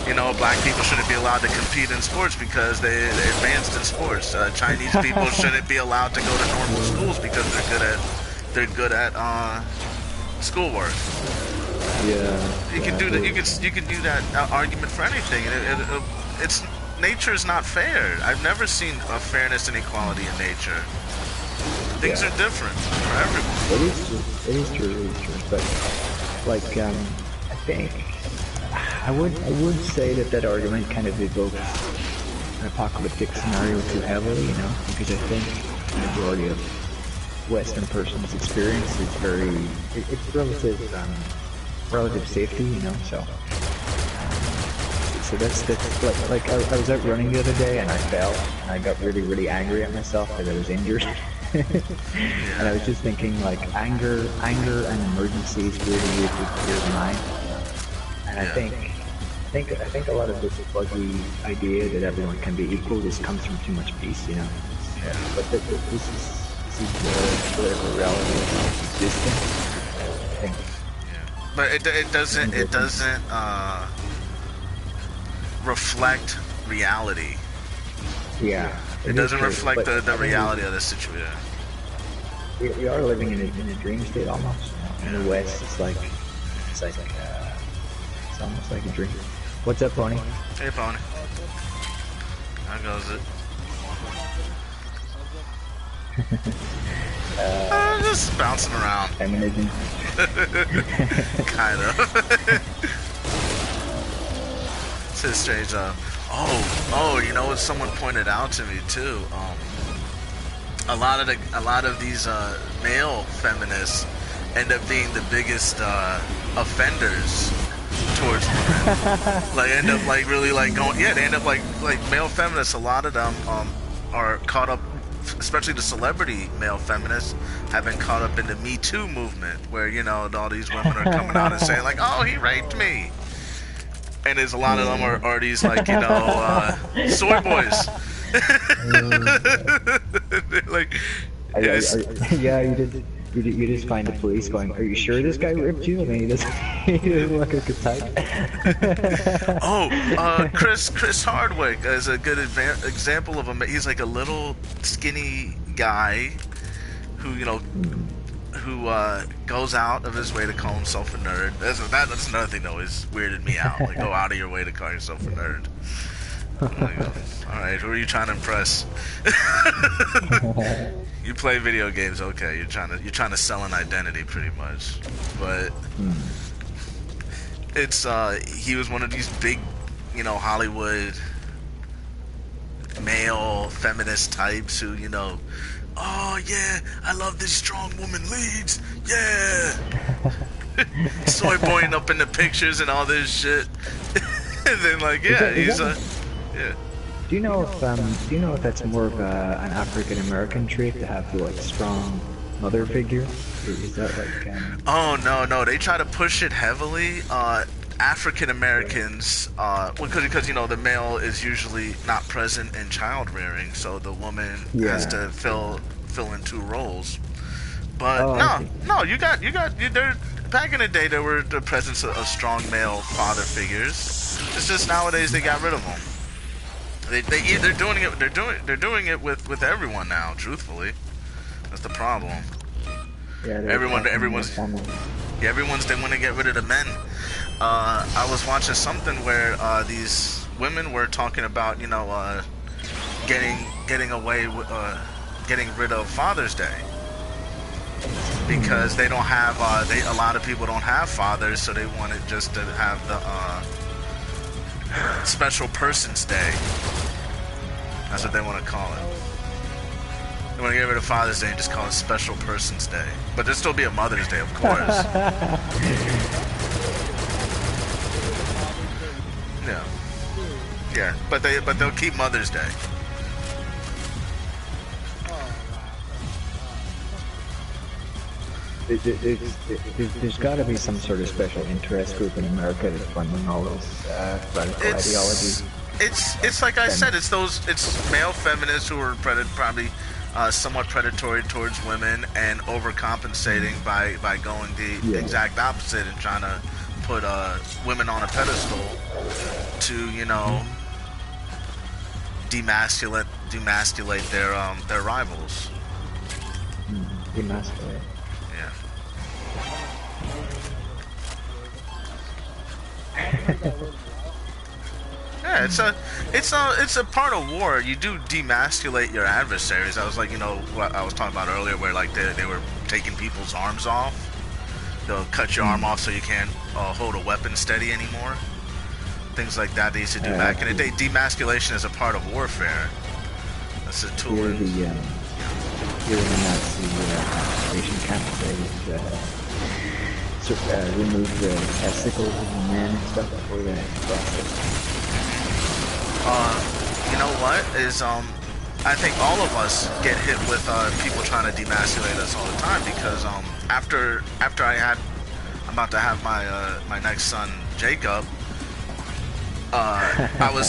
you know, black people shouldn't be allowed to compete in sports because they're advanced in sports. Chinese people shouldn't be allowed to go to normal schools because they're good at schoolwork. Yeah, You can yeah, do that. absolutely. You can do that argument for anything. It's nature is not fair. I've never seen a fairness and equality in nature. Things Yeah. are different for everyone. It is true. It is true. It is true. But like, I think I would say that argument kind of evokes an apocalyptic scenario too heavily, you know, because I think the majority of Western person's experience is it's relative safety, you know. So that's like I was out running the other day and I fell and I got really angry at myself because I was injured. And I was just thinking like anger and emergencies really clear the mind. And Yeah. I think a lot of this buggy idea that everyone can be equal just comes from too much peace, you know. But this is is the political reality of existence. I think. Yeah. But it doesn't reflect reality. Yeah. It doesn't reflect the reality of the situation. We are living in a dream state almost. In the West, it's like it's almost like a dream. What's up, Pony? Hey, Pony. How goes it? Just bouncing around. Feminism. Kind of. It's strange. You know what? Someone pointed out to me too. A lot of these male feminists end up being the biggest offenders towards women. Like end up like really like going. Yeah, they end up like male feminists. A lot of them are caught up. Especially the celebrity male feminists have been caught up in the Me Too movement, where all these women are coming out and saying like, "Oh, he raped me," and there's a lot of them are these like soy boys. Like, yeah, you just find the police going, "Are you sure this guy ripped you?" I mean, he doesn't look like a type. Chris Hardwick is a good example of him. He's like a little skinny guy who goes out of his way to call himself a nerd. That's another thing though, is weirded me out. Like, go out of your way to call yourself a nerd. All right, who are you trying to impress? You play video games, okay? You're trying to sell an identity, pretty much. But it's he was one of these big, Hollywood male feminist types who, oh yeah, I love this strong woman leads, yeah. Soy boying up in the pictures and all this shit, and then like, yeah, yeah. Do you know if that's more of an African American trait to have the strong mother figure? Is that like? Oh no, they try to push it heavily. African Americans, because the male is usually not present in child rearing, so the woman has to fill in two roles. But there back in the day there were the presence of strong male father figures. It's just nowadays they got rid of them. They're doing it with everyone now. Truthfully, that's the problem. Yeah, everyone's they want to get rid of the men. I was watching something where these women were talking about getting away with getting rid of Father's Day because they don't have a lot of people don't have fathers, so they wanted just to have the Special Persons Day. That's what they want to call it. They want to get rid of Father's Day and just call it Special Persons Day. But there'll still be a Mother's Day, of course. Yeah, but they'll keep Mother's Day. There's got to be some sort of special interest group in America that's funding all this radical ideology. It's like I said, it's male feminists who are probably somewhat predatory towards women and overcompensating by going the exact opposite and trying to put women on a pedestal to demasculate their rivals. Demasculate. Yeah, it's a part of war. You do demasculate your adversaries. I was like, what I was talking about earlier, where like they were taking people's arms off. They'll cut your arm off so you can't hold a weapon steady anymore. Things like that they used to do back in the day. Demasculation is a part of warfare. That's a tool. Here in the Nazi concentration camps, they remove the testicles of the men and stuff before they process. You know what is I think all of us get hit with people trying to demasculate us all the time because after I'm about to have my next son Jacob,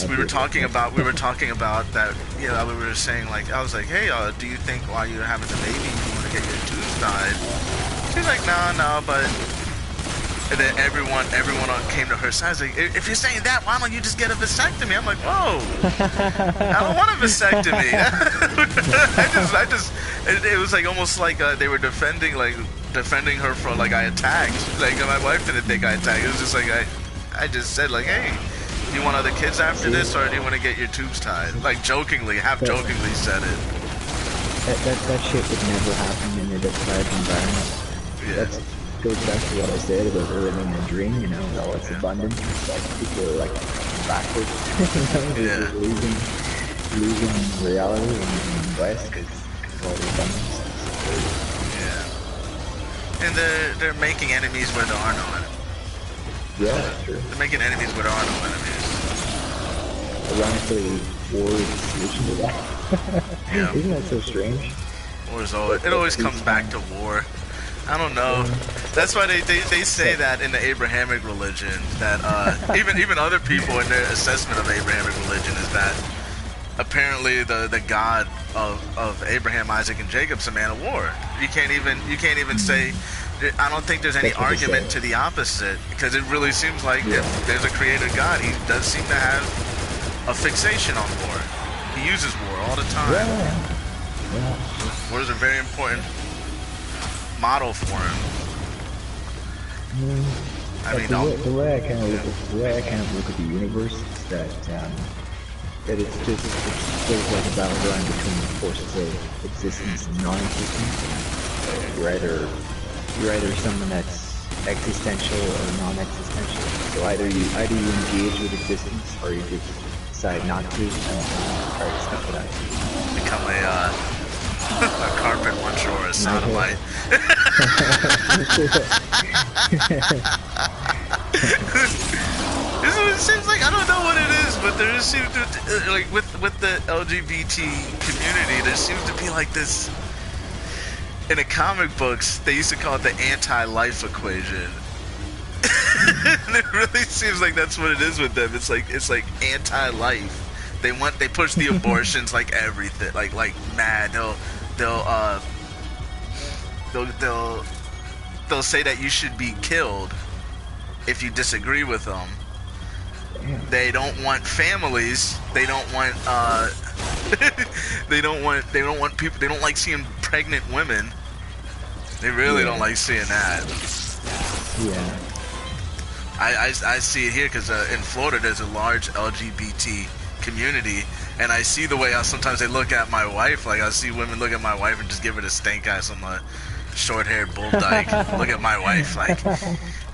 we were talking about that. We were saying like, I was like, hey, do you think while you're having the baby you want to get your tubes tied? She's like, no, but. And then everyone came to her side. Like, if you're saying that, why don't you just get a vasectomy? I'm like, whoa, I don't want a vasectomy. It was like almost like they were defending her for like I attacked. Like my wife didn't think I attacked. It was just like I just said like, hey, do you want other kids after this, or do you want to get your tubes tied? Like jokingly, half jokingly said it. That shit would never happen in a deprived environment. Yeah. That goes back to what I said about living a dream, you know, all its abundance. Like people are like backwards, you know, just losing reality in the West because of all the abundance. Yeah. And they're making enemies where there are no enemies. Yeah, that's true. They're making enemies where there are no enemies. Ironically, war is the solution to that. Yeah. Isn't that so strange? It always comes back to war. I don't know. That's why they say that in the Abrahamic religion, that even other people in their assessment of Abrahamic religion is that apparently the God of Abraham, Isaac, and Jacob's a man of war. You can't even say. I don't think there's any argument to the opposite, because it really seems like if there's a creator God, he does seem to have a fixation on war. He uses war all the time. War is a very important model for him. I mean, the way I kind of look at the universe is that it's like a battleground between the forces of existence and non-existence. You're either someone that's existential or non-existential. So either you engage with existence or you just decide not to. Or stuff like that. Become a carpet muncher or a sodomite. It seems like, I don't know what it is, but there just seems to, like with the LGBT community, there seems to be like this. In the comic books, they used to call it the anti-life equation. And it really seems like that's what it is with them. It's like anti-life. They push the abortions like everything, like mad. They'll say that you should be killed if you disagree with them. They don't want families. They don't want they don't want people. They don't like seeing pregnant women. They really don't like seeing that. Yeah. I see it here because in Florida there's a large LGBT community, and I see the way how sometimes they look at my wife. Like I see women look at my wife and just give her the stank eyes on the short-haired bull dyke. Look at my wife, like.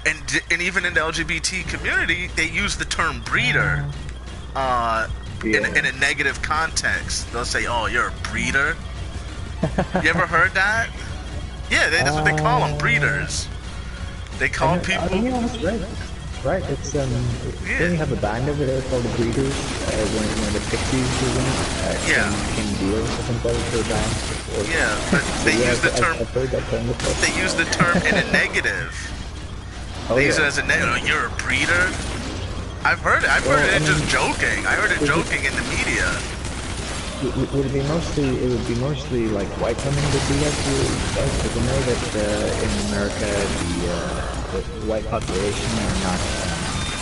And even in the LGBT community, they use the term breeder in a negative context. They'll say, "Oh, you're a breeder." You ever heard that? Yeah, that's what they call them, breeders. They call people. Yeah, that's right. Right. It's Don't you have a band over there called the Breeders? When the Pixies was in it. King Deal or something like that for a band. Yeah, but they use the term. I've heard that term before. They use the term in a negative. They use it as a negative. Oh, you're a breeder. I've heard it. I've heard it just joking. I heard it joking in the media. Would it be mostly? It would be mostly like white women that do that to you, because I know that in America the white population are not.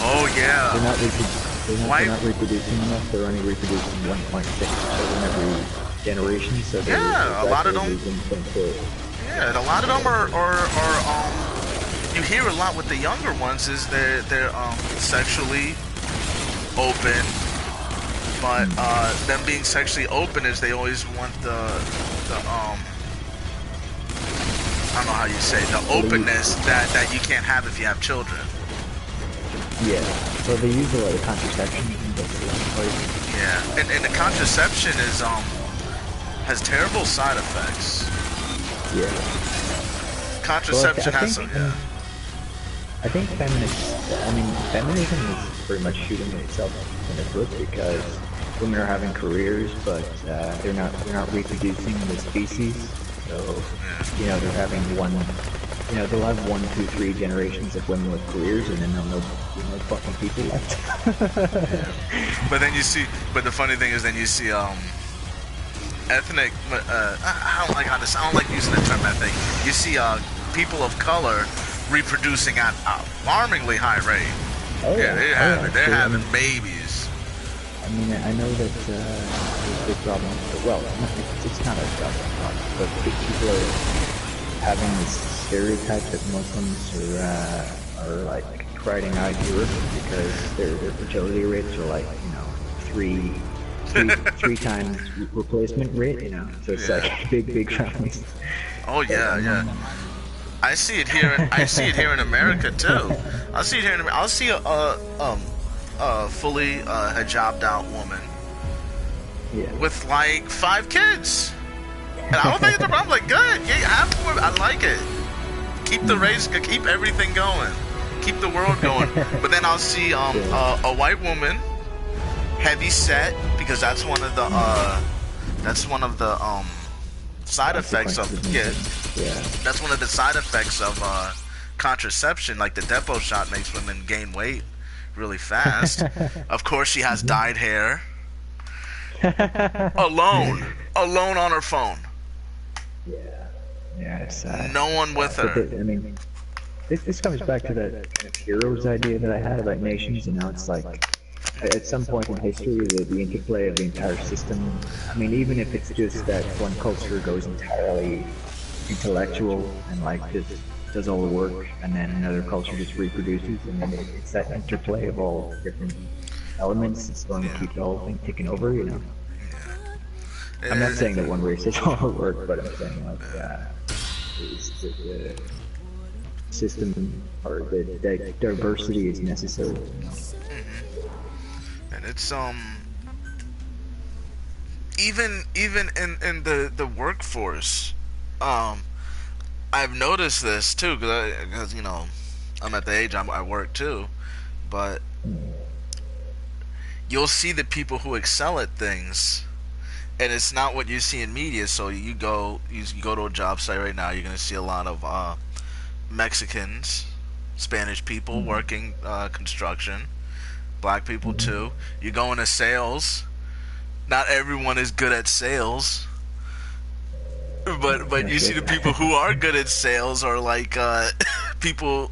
Oh yeah. They're not reproducing enough. They're only reproducing 1.6 children every generation. So a lot of them. Yeah, a lot of them are you hear a lot with the younger ones is they're sexually open, but them being sexually open is they always want the I don't know how you say, the openness that you can't have if you have children. Yeah, so they use a lot of contraception. Yeah, and the contraception is has terrible side effects. Yeah. Contraception has some. Yeah. I think feminism is pretty much shooting itself in the foot because women are having careers, but they're not reproducing the species. So they're having one You know, they'll have 1, 2, 3 generations of women with careers, and then they'll know fucking people left. But then you see, but the funny thing is, then you see ethnic. I don't like how this. I don't like using the term ethnic. You see people of color reproducing at alarmingly high rate. Oh, Yeah, they're so, having babies. I mean, I know that there's a big problem. Well, it's not a problem, but people are having this stereotype that Muslims are like riding out Europe because their fertility rates are like, three times replacement rate, So it's like big families. Oh yeah. I see it here. I see it here in America too. I'll see it here. I'll see a fully hijabbed out woman with like 5 kids, and I don't think it's a problem. Like, good, yeah, have more. I like it. Keep the race, keep everything going, keep the world going. But then I'll see a white woman, heavy set, because that's one of the side effects of that's one of the side effects of contraception. Like the Depo shot makes women gain weight really fast. Of course, she has dyed hair. alone on her phone. Yeah, it's no one with her. I mean, this comes back to that kind of heroes idea that I had about nations. It's like at some point in history, the interplay of the entire system. I mean, even if it's just that one culture goes entirely intellectual and like just does all the work, and then another culture just reproduces, and then it's that interplay of all different elements that's going to keep the whole thing ticking over. I'm not saying that one race does all the work, but I'm saying like the system or the diversity is necessary. And it's even in the workforce, I've noticed this too, because I'm at the age I work too, but you'll see the people who excel at things, and it's not what you see in media. So you go to a job site right now, you're gonna see a lot of Mexicans, Spanish people working construction, black people too. You go into sales. Not everyone is good at sales, but you see the people who are good at sales are like people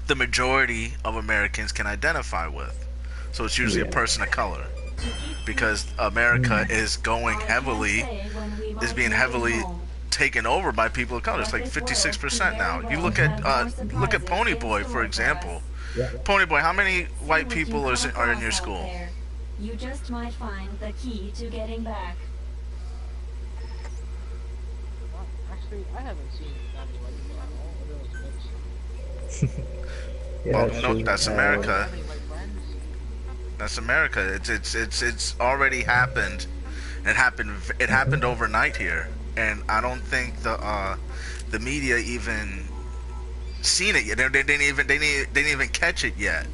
the majority of Americans can identify with. So it's usually a person of color, because America is being heavily taken over by people of color. It's like 56% now. You look at Ponyboy, for example. Ponyboy, how many white people are in your school? You just might find the key to getting back. Well, actually, I haven't seen that many white people at all. No, that's America. That's America. It's already happened. It happened overnight here, and I don't think the media even seen it yet. They didn't even catch it yet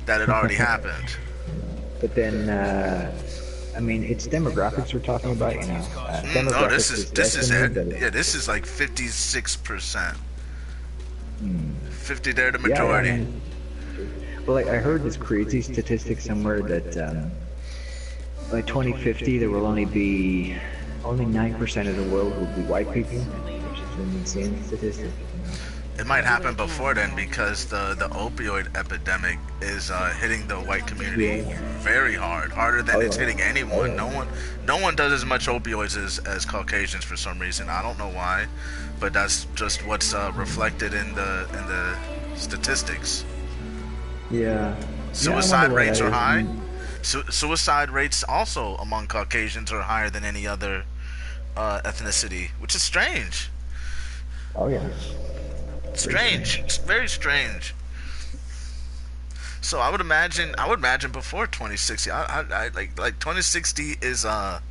that it already happened. But then, I mean, it's demographics we're talking about, No, this is it. Yeah, this is like 56%. 50, they're the majority. Yeah, I mean, well, I heard this crazy statistic somewhere that by 2050 there will only 9% of the world will be white people, which is an insane statistic. It might happen before then, because the opioid epidemic is hitting the white community very hard, harder than it's hitting anyone. No one does as much opioids as Caucasians for some reason. I don't know why, but that's just what's reflected in the statistics. Yeah. Suicide rates are high. Suicide rates also among Caucasians are higher than any other ethnicity, which is strange. Oh yeah. Strange. It's very strange. So I would imagine before 2060. I like 2060 is a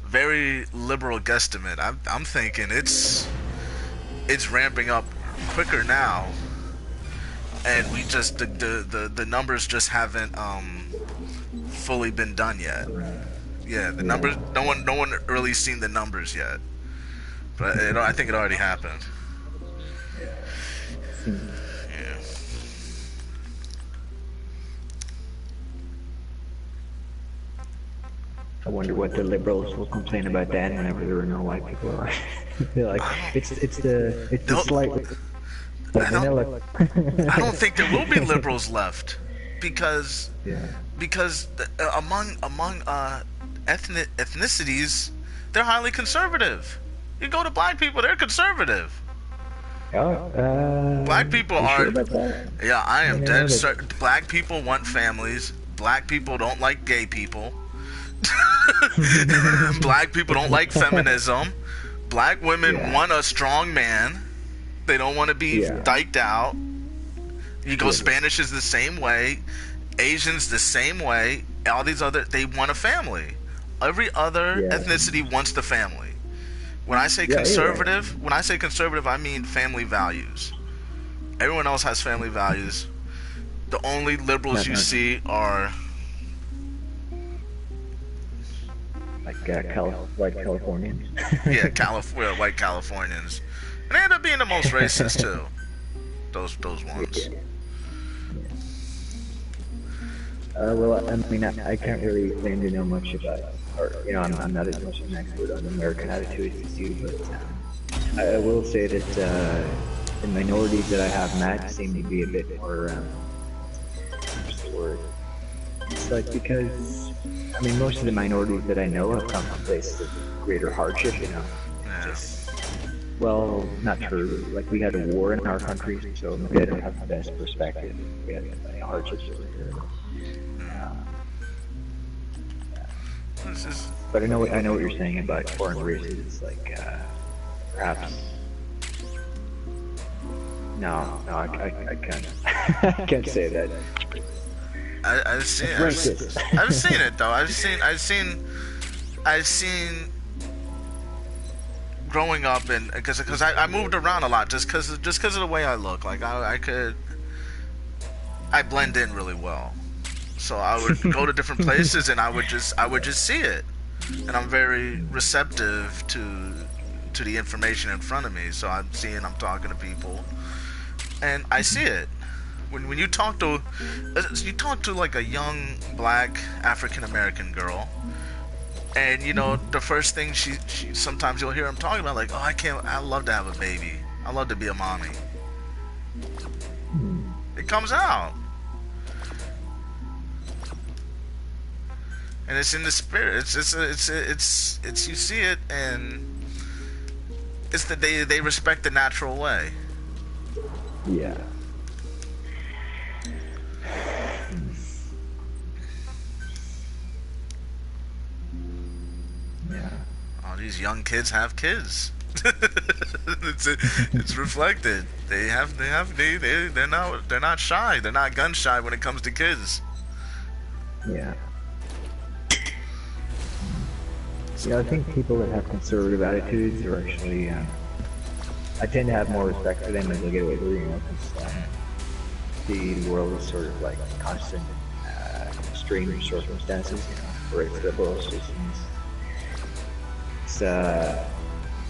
very liberal guesstimate. I'm thinking it's ramping up quicker now, and we just the numbers just haven't fully been done yet. Yeah, the numbers. No one really seen the numbers yet, but I think it already happened. Yeah. I wonder what the liberals will complain about then whenever there are no white people around. They're like, it's the They'll- slight I don't, vanilla. I don't think there will be liberals left because Yeah. among ethnicities, they're highly conservative. You go to black people, they're conservative. Oh, Black people you are. sure about that? Yeah, I am I dead know that- certain. Black people want families. Black people don't like gay people. Black people don't like feminism. Black women Yeah. want a strong man. They don't want to be Yeah. dyked out. You go Yeah. Spanish is the same way. Asians the same way. All these other, they want a family. Every other Yeah. ethnicity wants the family. When I say Yeah, you're conservative, when I say conservative, I mean family values. Everyone else has family values. The only liberals you Uh-huh. see are Like white Californians. yeah, white Californians, and they end up being the most racist too. Those ones. Well, I mean, I can't really claim to know much about, or I'm not as much an expert on American attitudes as you, but I will say that the minorities that I have met seem to be a bit more. What's the word? It's like because I mean, most of the minorities that I know have come from places of greater hardship. Yeah. Well, not true. Like we had a war in our country, so maybe I don't have the best perspective. We had many hardships over here. This is, But I know what you're saying about foreign races. Like perhaps. No, I can't. I can't say that. I've seen it though. I've seen growing up, and because I moved around a lot just because of the way I look. Like I blend in really well. So I would go to different places and I would just see it, and I'm very receptive to the information in front of me. So I'm talking to people, and I see it. When you talk to like a young black African American girl, and the first thing she sometimes you'll hear them talking about, like, oh, I love to have a baby, I love to be a mommy. It comes out, and it's in the spirit. It's you see it, and it's that they respect the natural way. Yeah. Yeah. All these young kids have kids. it's reflected. They're not shy. They're not gun shy when it comes to kids. Yeah. Yeah, I think people that have conservative attitudes are actually. I tend to have more respect for them as I get older, because the world is sort of like constant extreme circumstances, where it's liberals just it's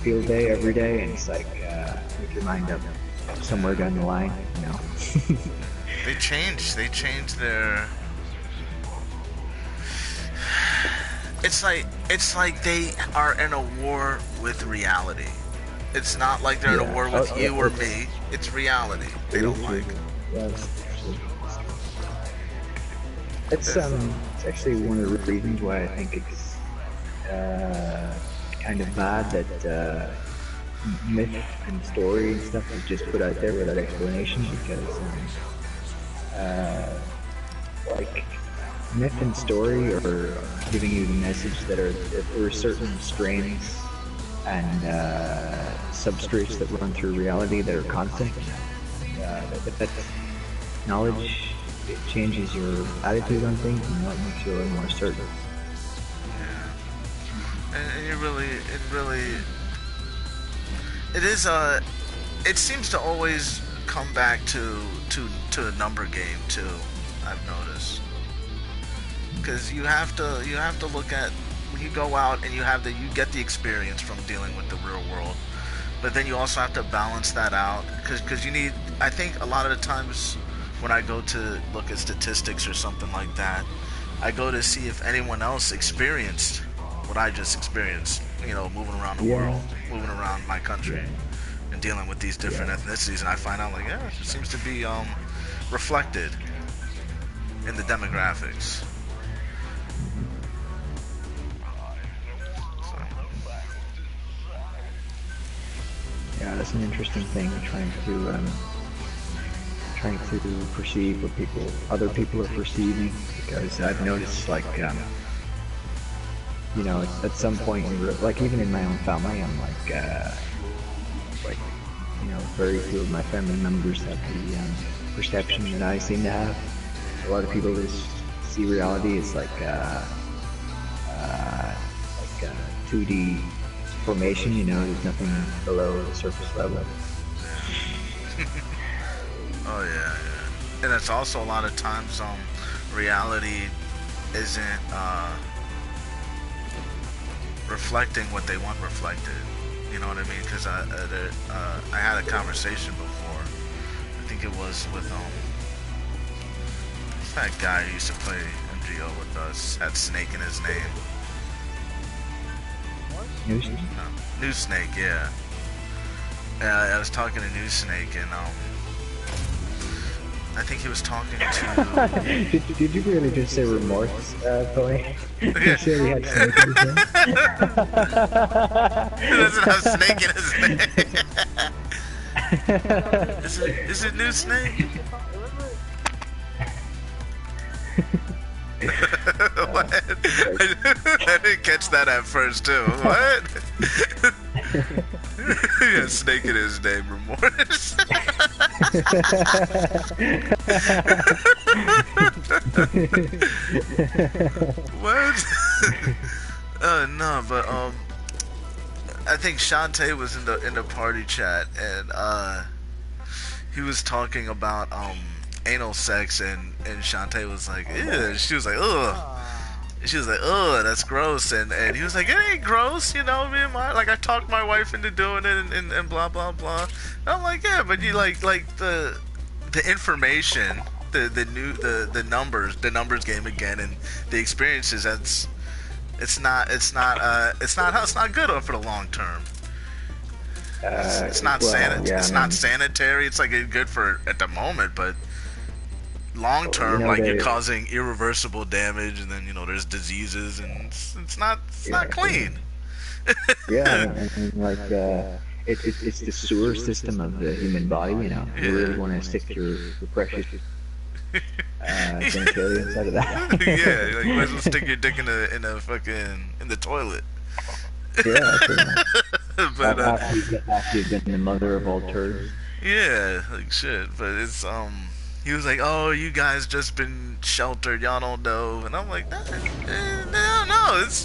field day every day, and it's like make your mind up somewhere down the line, They change their. It's like they are in a war with reality. It's not like they're in a war with you or me. It's reality. They don't like. It's actually one of the reasons why I think it's kind of bad that myth and story and stuff is just put out there without explanation, because like myth and story are giving you the message that there are certain strains and substrates that run through reality that are constant. If that knowledge, it changes your attitude on things, and it makes you a little more certain. Yeah. And it seems to always come back to a number game too. I've noticed, because you have to look at when you go out and you get the experience from dealing with the real world. but then you also have to balance that out because you need. I think a lot of the times when I go to look at statistics or something like that, I go to see if anyone else experienced what I just experienced. You know, moving around the world, moving around my country, and dealing with these different ethnicities, and I find out like, yeah, it seems to be reflected in the demographics. Yeah, that's an interesting thing, trying to perceive what other people are perceiving, because I've noticed, like, you know, at some point, like, even in my own family, I'm like, you know, very few of my family members have the perception that I seem to have. A lot of people just see reality as like 2D formation, you know, there's nothing below the surface level. Oh yeah. And it's also a lot of times reality isn't reflecting what they want reflected. You know what I mean? Because I had a conversation before. I think it was with what's that guy who used to play MGO with us, had Snake in his name. New Snake, yeah. I was talking to New Snake, and I think he was talking to. did you really just say remorse, Tony? Yeah. You said he had snake in his name? He doesn't have Snake in his name. Is it New Snake? What? I didn't catch that at first too. What? He has Snake in his name, remorse. What? No, but I think Shantae was in the party chat, and he was talking about anal sex, and Shantae was like, ew. She was like, ugh. She was like, ugh, that's gross, and he was like, it ain't gross, you know, me and like, I talked my wife into doing it, and blah blah blah. And I'm like, yeah, but you like the information, the numbers game again, and the experiences. It's not good for the long term. It's not not sanitary. It's like good for at the moment, but long term, like you're causing irreversible damage, and then there's diseases, and it's not clean. Yeah, and like it's the sewer system of the human body. You know, you really want to stick your precious genitalia inside of that. Yeah, like you might as well stick your dick in the toilet. Yeah, pretty much. But after you've been the mother of all turds. Yeah, like shit. But it's he was like, oh, you guys just been sheltered, y'all don't know. And I'm like, no,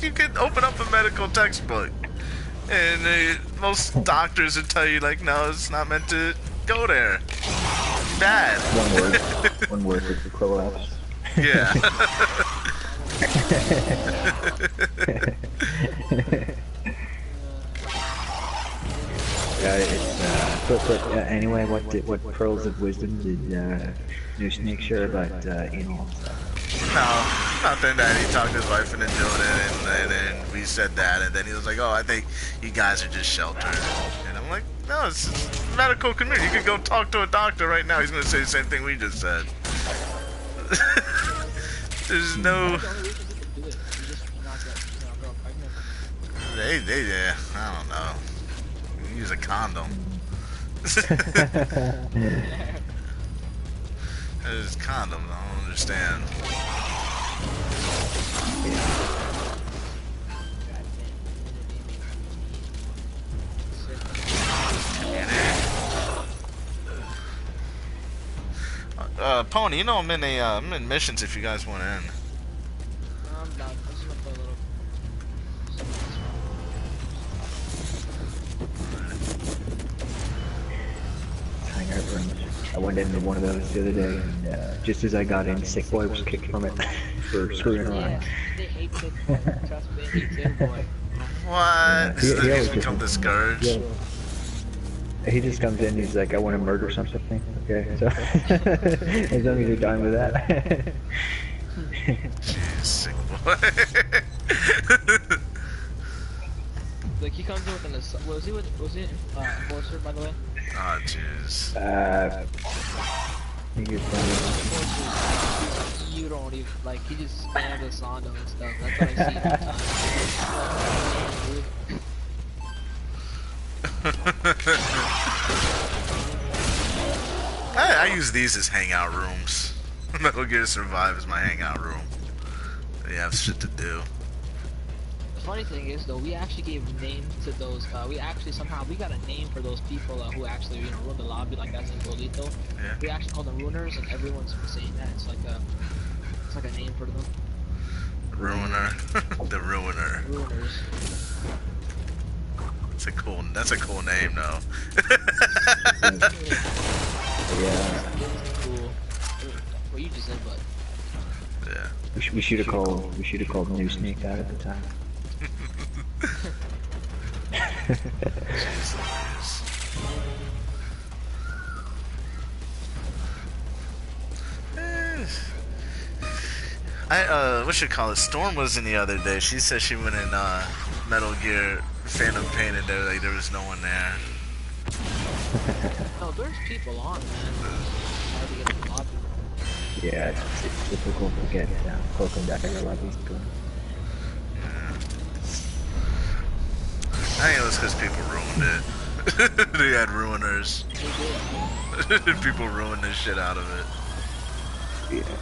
you could open up a medical textbook, and most doctors would tell you like, no, it's not meant to go there. Bad. One word with the prolapse. Yeah. But anyway, what pearls of wisdom did New Snake share about anal stuff? No, nothing. That he talked his wife into doing it, and then we said that, and then he was like, oh, I think you guys are just sheltered. And I'm like, no, it's medical community. You could go talk to a doctor right now. He's gonna say the same thing we just said. There's no. Yeah, I don't know. Use a condom. There's condoms. I don't understand. Pony, I'm in missions if you guys want to end. I'm done. I just want to play a little. Hangout rooms. I went into one of those the other day, and just as I got in, Sick Boy was kicked from it for screwing around. Yeah, they hate Sick Boy. Trust me, they hate Sick Boy. What? He's become the scourge. He just comes in, he's like, I want to murder something. Okay, so as long as you're done with that. Jeez, sick boy. Like he comes in with an assault. Was he enforcer, by the way? Oh jeez. He gets done. Enforcer, you don't even like. He just spams the Sando and stuff. That's what I see sometimes. I use these as hangout rooms. Metal Gear Survive is my hangout room. You have shit to do. The funny thing is, though, we actually gave names to those. We got a name for those people who actually, run the lobby, like as in Bolito. Yeah. We actually call them ruiners, and everyone's been saying that. It's like a name for them. Ruiner. The Ruiner. Ruiners. That's a cool name though. Yeah. Cool. What you just said, but. Yeah. We should have called New Snake out at the time. Jeez, what should call it? Storm was in the other day. She said she went in Metal Gear Phantom Pain and there was no one there. No, there's people on, man. Hard to get in the lobby. Yeah, it's difficult to get close and back in the lobbies going. I think it was because people ruined it. They had ruiners. People ruined the shit out of it. Yeah.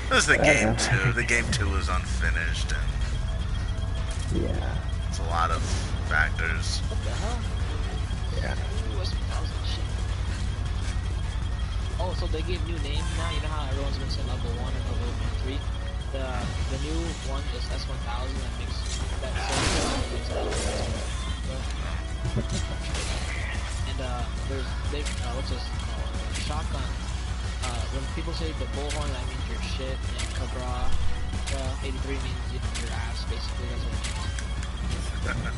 It was the game 2. The game 2 was unfinished, and Yeah. it's a lot of factors. What the hell? Yeah. Oh, so they gave new names now. You know how everyone's been saying level 1 and level 3. The new one is S1000 that makes that and there's what's this called? Shotgun. When people say the bullhorn, that means your shit, and Cabra 83 means your ass. Basically, that's what it means.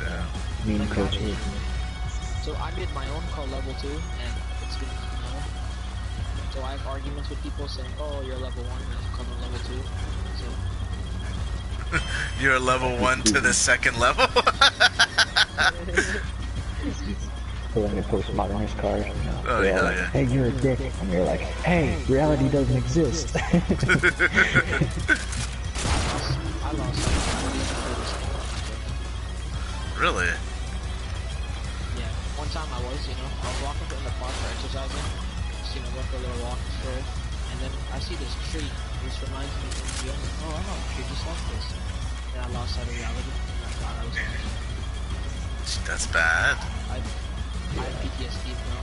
Yeah. Mean Like coach. that. So I made my own called level 2, and it's been So I have arguments with people saying, "Oh, you're level 1, and I'm coming level 2." So You're level 1 to the second level? Pulling a postmodernist card, Oh, they're all yeah, like, yeah. hey, you're a dick. And you're like, hey, reality doesn't exist. I lost. Really? Yeah. One time I was walking in the park for exercising. Just, went for a little walk and stroll, and then I see this tree. This reminds me of the young. Oh, I know a tree just like this. And I lost sight of reality. And I thought I was. That's bad. I have PTSD now.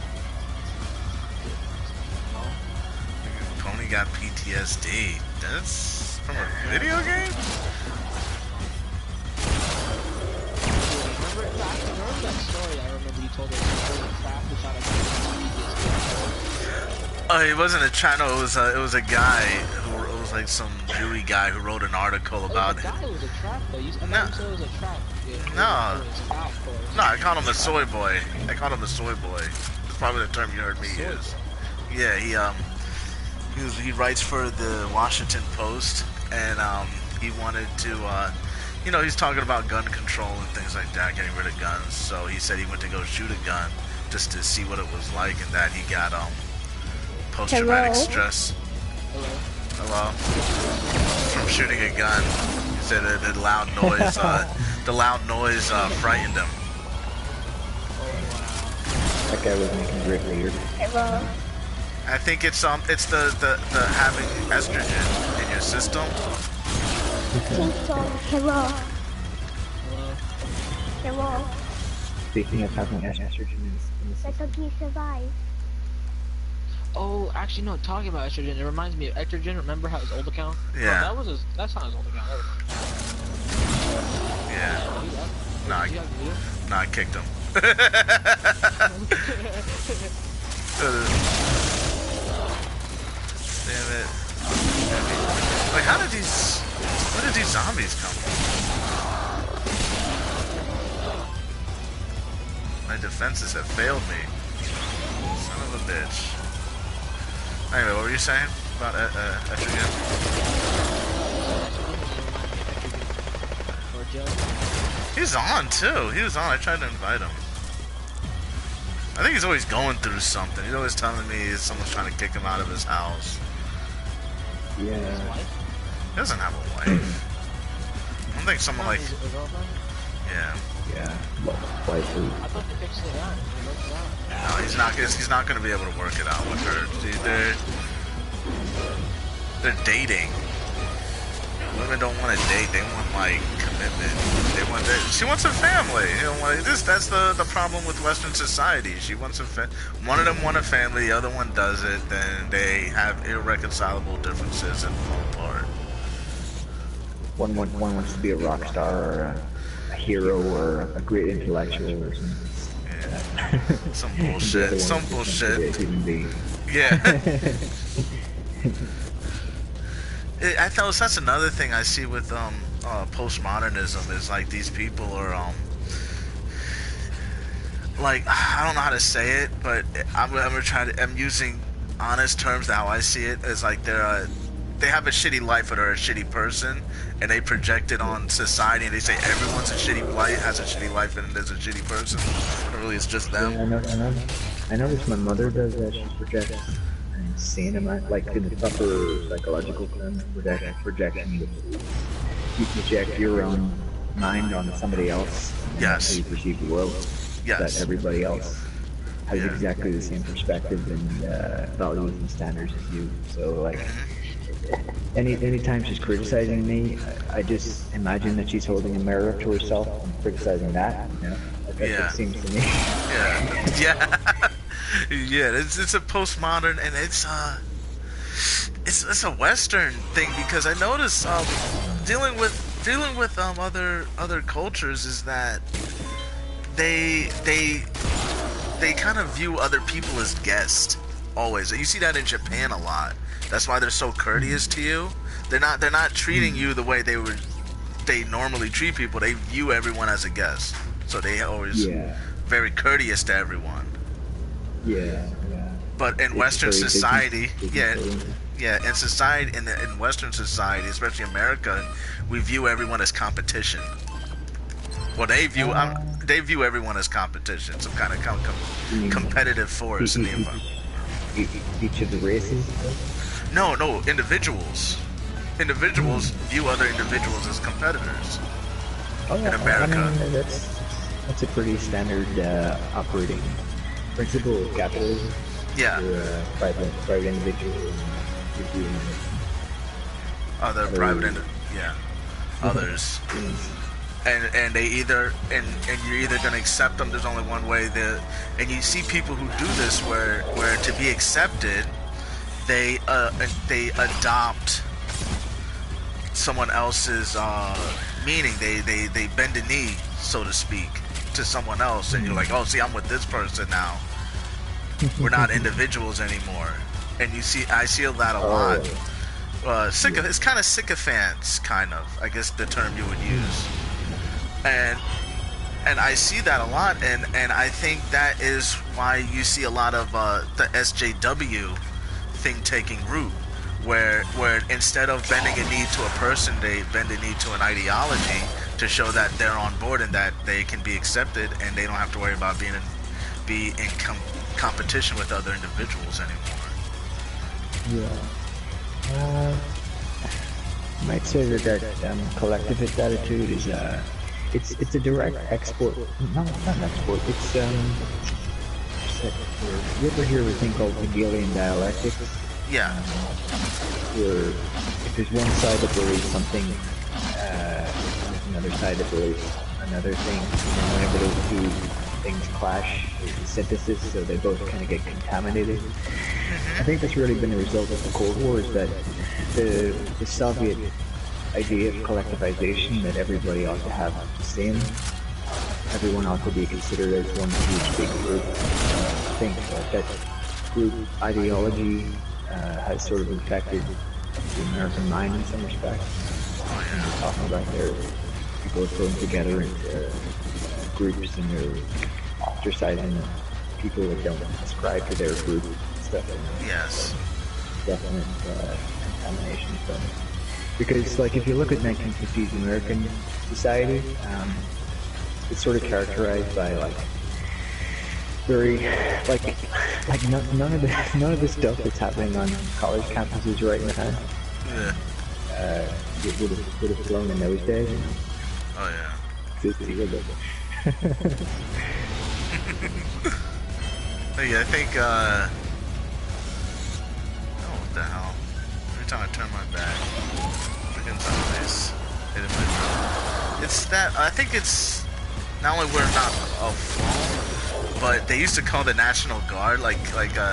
Oh. Pony got PTSD. That's from a video game? Remember that story I remember you told us? The trap who shot at PTSD. Oh, it wasn't a channel. It was a guy who it was like some Jewy guy who wrote an article about the him. guy was a trap though. You said No. it was a trap. Yeah, No. it was a guy, of course. No, I called him a soy boy. I called him a soy boy. It's probably the term you heard me Soy use. boy. Yeah, he writes for the Washington Post, and he wanted to, he's talking about gun control and things like that, getting rid of guns. So he said he went to go shoot a gun just to see what it was like, and that he got post-traumatic stress. Hello. From shooting a gun. He said the loud noise, frightened him. That guy was making great weird. I think it's the having estrogen in your system. Hello. Hello. Speaking of having estrogen in the The system. cookie survived. Oh, actually, no. Talking about estrogen, it reminds me of estrogen. Remember how his old account? Yeah. Oh, that's not his old account. Yeah. Nah, I kicked him. Damn it. Like, where did these zombies come from? My defenses have failed me. Son of a bitch. Anyway, what were you saying about Etrigan? Or Joe. He's on too. He was on. I tried to invite him. I think he's always going through something. He's always telling me someone's trying to kick him out of his house. Yeah. He doesn't have a wife. I don't think someone like. Yeah. Yeah. Wife who? I thought they fixed it out. They worked it out. No, he's not. He's not going to be able to work it out with her. See, they're dating. Women don't want to date. They want like commitment. She wants a family. You know, like this. That's the problem with Western society. She wants one of them want a family. The other one doesn't. Then they have irreconcilable differences and fall apart. One wants to be a rock star or a hero or a great intellectual or something. Yeah. Some bullshit. Some bullshit. Yeah. I thought that's another thing I see with postmodernism is like these people are like I don't know how to say it, but I'm gonna try to. I'm using honest terms how I see it. Is like they have a shitty life, but are a shitty person, and they project it on society, and they say everyone's a shitty life, has a shitty life, and there's a shitty person. But really, it's just them. Yeah, I noticed my mother does that. She projects insane amount, like in the proper psychological term, projection. You project your own mind on somebody else. Yes. How you perceive the world. Yes. That everybody else has Yeah. exactly the same perspective and values and standards as you. So like, anytime she's criticizing me, I just imagine that she's holding a mirror up to herself and criticizing that. You know, that's what Yeah. it seems to me. Yeah. Yeah. Yeah. It's a postmodern, and it's a Western thing because I notice dealing with other cultures is that they kind of view other people as guests always. You see that in Japan a lot. That's why they're so courteous to you. They're not treating you the way they normally treat people. They view everyone as a guest. So they always very courteous to everyone. Yeah. But in It's Western very society, business. in society, in Western society, especially America, we view everyone as competition. Well, they view everyone as competition, some kind of competitive force in the environment. Each of the races. No, individuals. Individuals view other individuals as competitors. Oh, yeah, In America. I mean, that's a pretty standard operating principle of capitalism. Yeah, For private individuals. other others. And they either and you're either gonna accept them. There's only one way. And you see people who do this where to be accepted, they adopt someone else's meaning. They bend a knee, so to speak, to someone else, and you're like, oh, see, I'm with this person now. We're not individuals anymore. And I see that a lot. It's kind of sycophants, kind of. I guess the term you would use. And I see that a lot, and I think that is why you see a lot of the SJW thing taking root, where instead of bending a knee to a person, they bend a knee to an ideology to show that they're on board and that they can be accepted, and they don't have to worry about being in competition with other individuals anymore. Yeah. I might say that collectivist attitude is it's a direct export. No, it's not an export. It's you ever hear of a thing called Hegelian dialectics? Yeah. Where if there's one side that believes something, there's another side that believes another thing, and whenever those two things clash, there's a synthesis, so they both kind of get contaminated. I think that's really been the result of the Cold War, is that the Soviet idea of collectivization, that everybody ought to have the same, everyone ought to be considered as one huge big group. I think that group ideology has sort of infected the American mind in some respects. And we're talking about their people thrown together into groups, and they're ostracizing people that don't subscribe to their group and stuff. And Yes. definite contamination. So, because like if you look at 1950s American society, it's sort of characterized by like very none of the stuff that's happening on college campuses right now. Yeah. Would have flown in those days. You know? Oh yeah. Yeah, I think, oh, what the hell? Every time I turn my back, freaking zombies hitting my throat. It's that, I think it's, not only we're not a phone, but they used to call the National Guard, I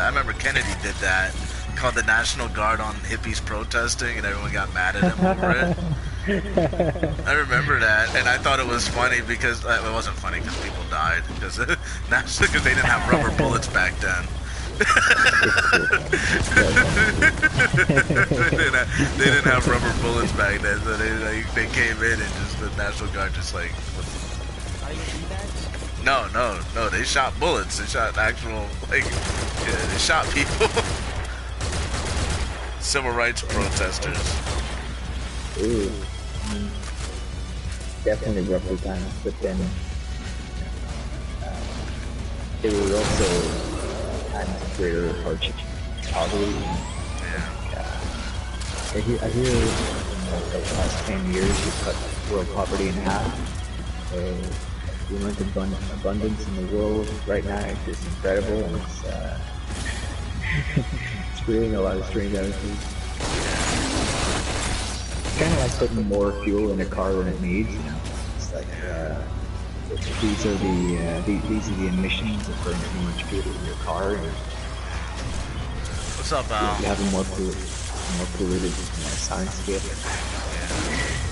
remember Kennedy did that, called the National Guard on hippies protesting, and everyone got mad at him over it. I remember that, and I thought it was funny because it wasn't funny because people died because they didn't have rubber bullets back then. they didn't have rubber bullets back then, so they came in and just the National Guard just like. No, they shot bullets. They shot actual they shot people. Civil rights protesters. Ooh. Definitely rougher times, but then there were also times of greater hardship, poverty. Yeah. I hear in the last 10 years we've cut world poverty in half. The amount of abundance in the world right now is just incredible, and it's creating a lot of strain out of things. Kind of like putting more fuel in a car than it needs, you know. It's like these are the emissions of burning too much fuel in your car. And What's up, Al? you have a more polluted science scale.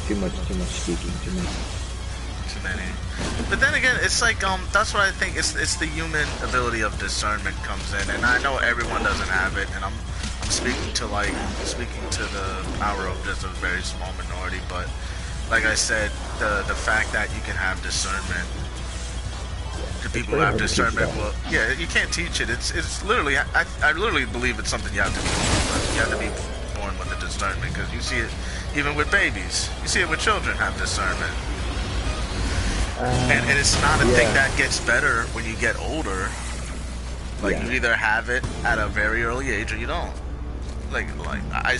Too much speaking, too many. But then again, it's like that's what I think. It's the human ability of discernment comes in, and I know everyone doesn't have it, and I'm speaking to the power of just a very small minority, but like I said, the fact that you can have discernment, the people who have discernment will, you can't teach it. It's literally, I literally believe it's something you have to be born with. You have to be born with the discernment, because you see it even with babies. You see it with children have discernment. And it's not a thing that gets better when you get older. Like you either have it at a very early age or you don't. Like I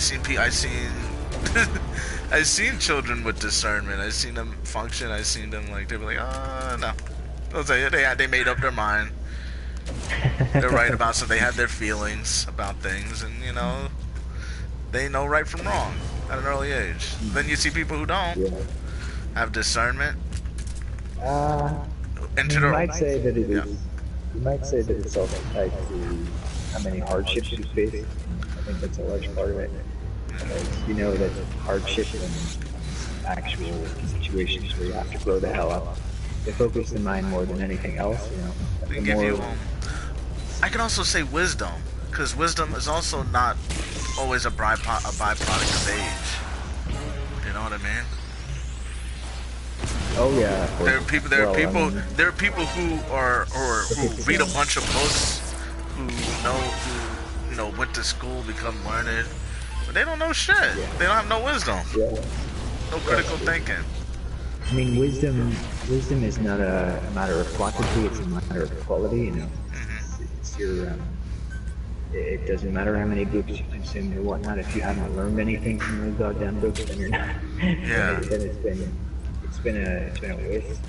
seen children with discernment. I seen them function. I seen them they were like, oh no. They made up their mind. They're right about something. They have their feelings about things, and they know right from wrong at an early age. Then you see people who don't have discernment. You might say that it is. You might say that it's also tied to how many hardships you face. I think that's a large part of it. Because you know that hardship and actual situations where you have to grow the hell up, they focus the mind more than anything else. I can also say wisdom, because wisdom is also not always a byproduct of age. You know what I mean? Oh yeah. There are people who read a bunch of books, who went to school, become learned, but they don't know shit. They don't have no wisdom. No critical thinking. I mean, wisdom is not a matter of quantity; it's a matter of quality. It's your. It doesn't matter how many books you consume or whatnot. If you haven't learned anything from those goddamn books, then you're not. Then it's been a waste.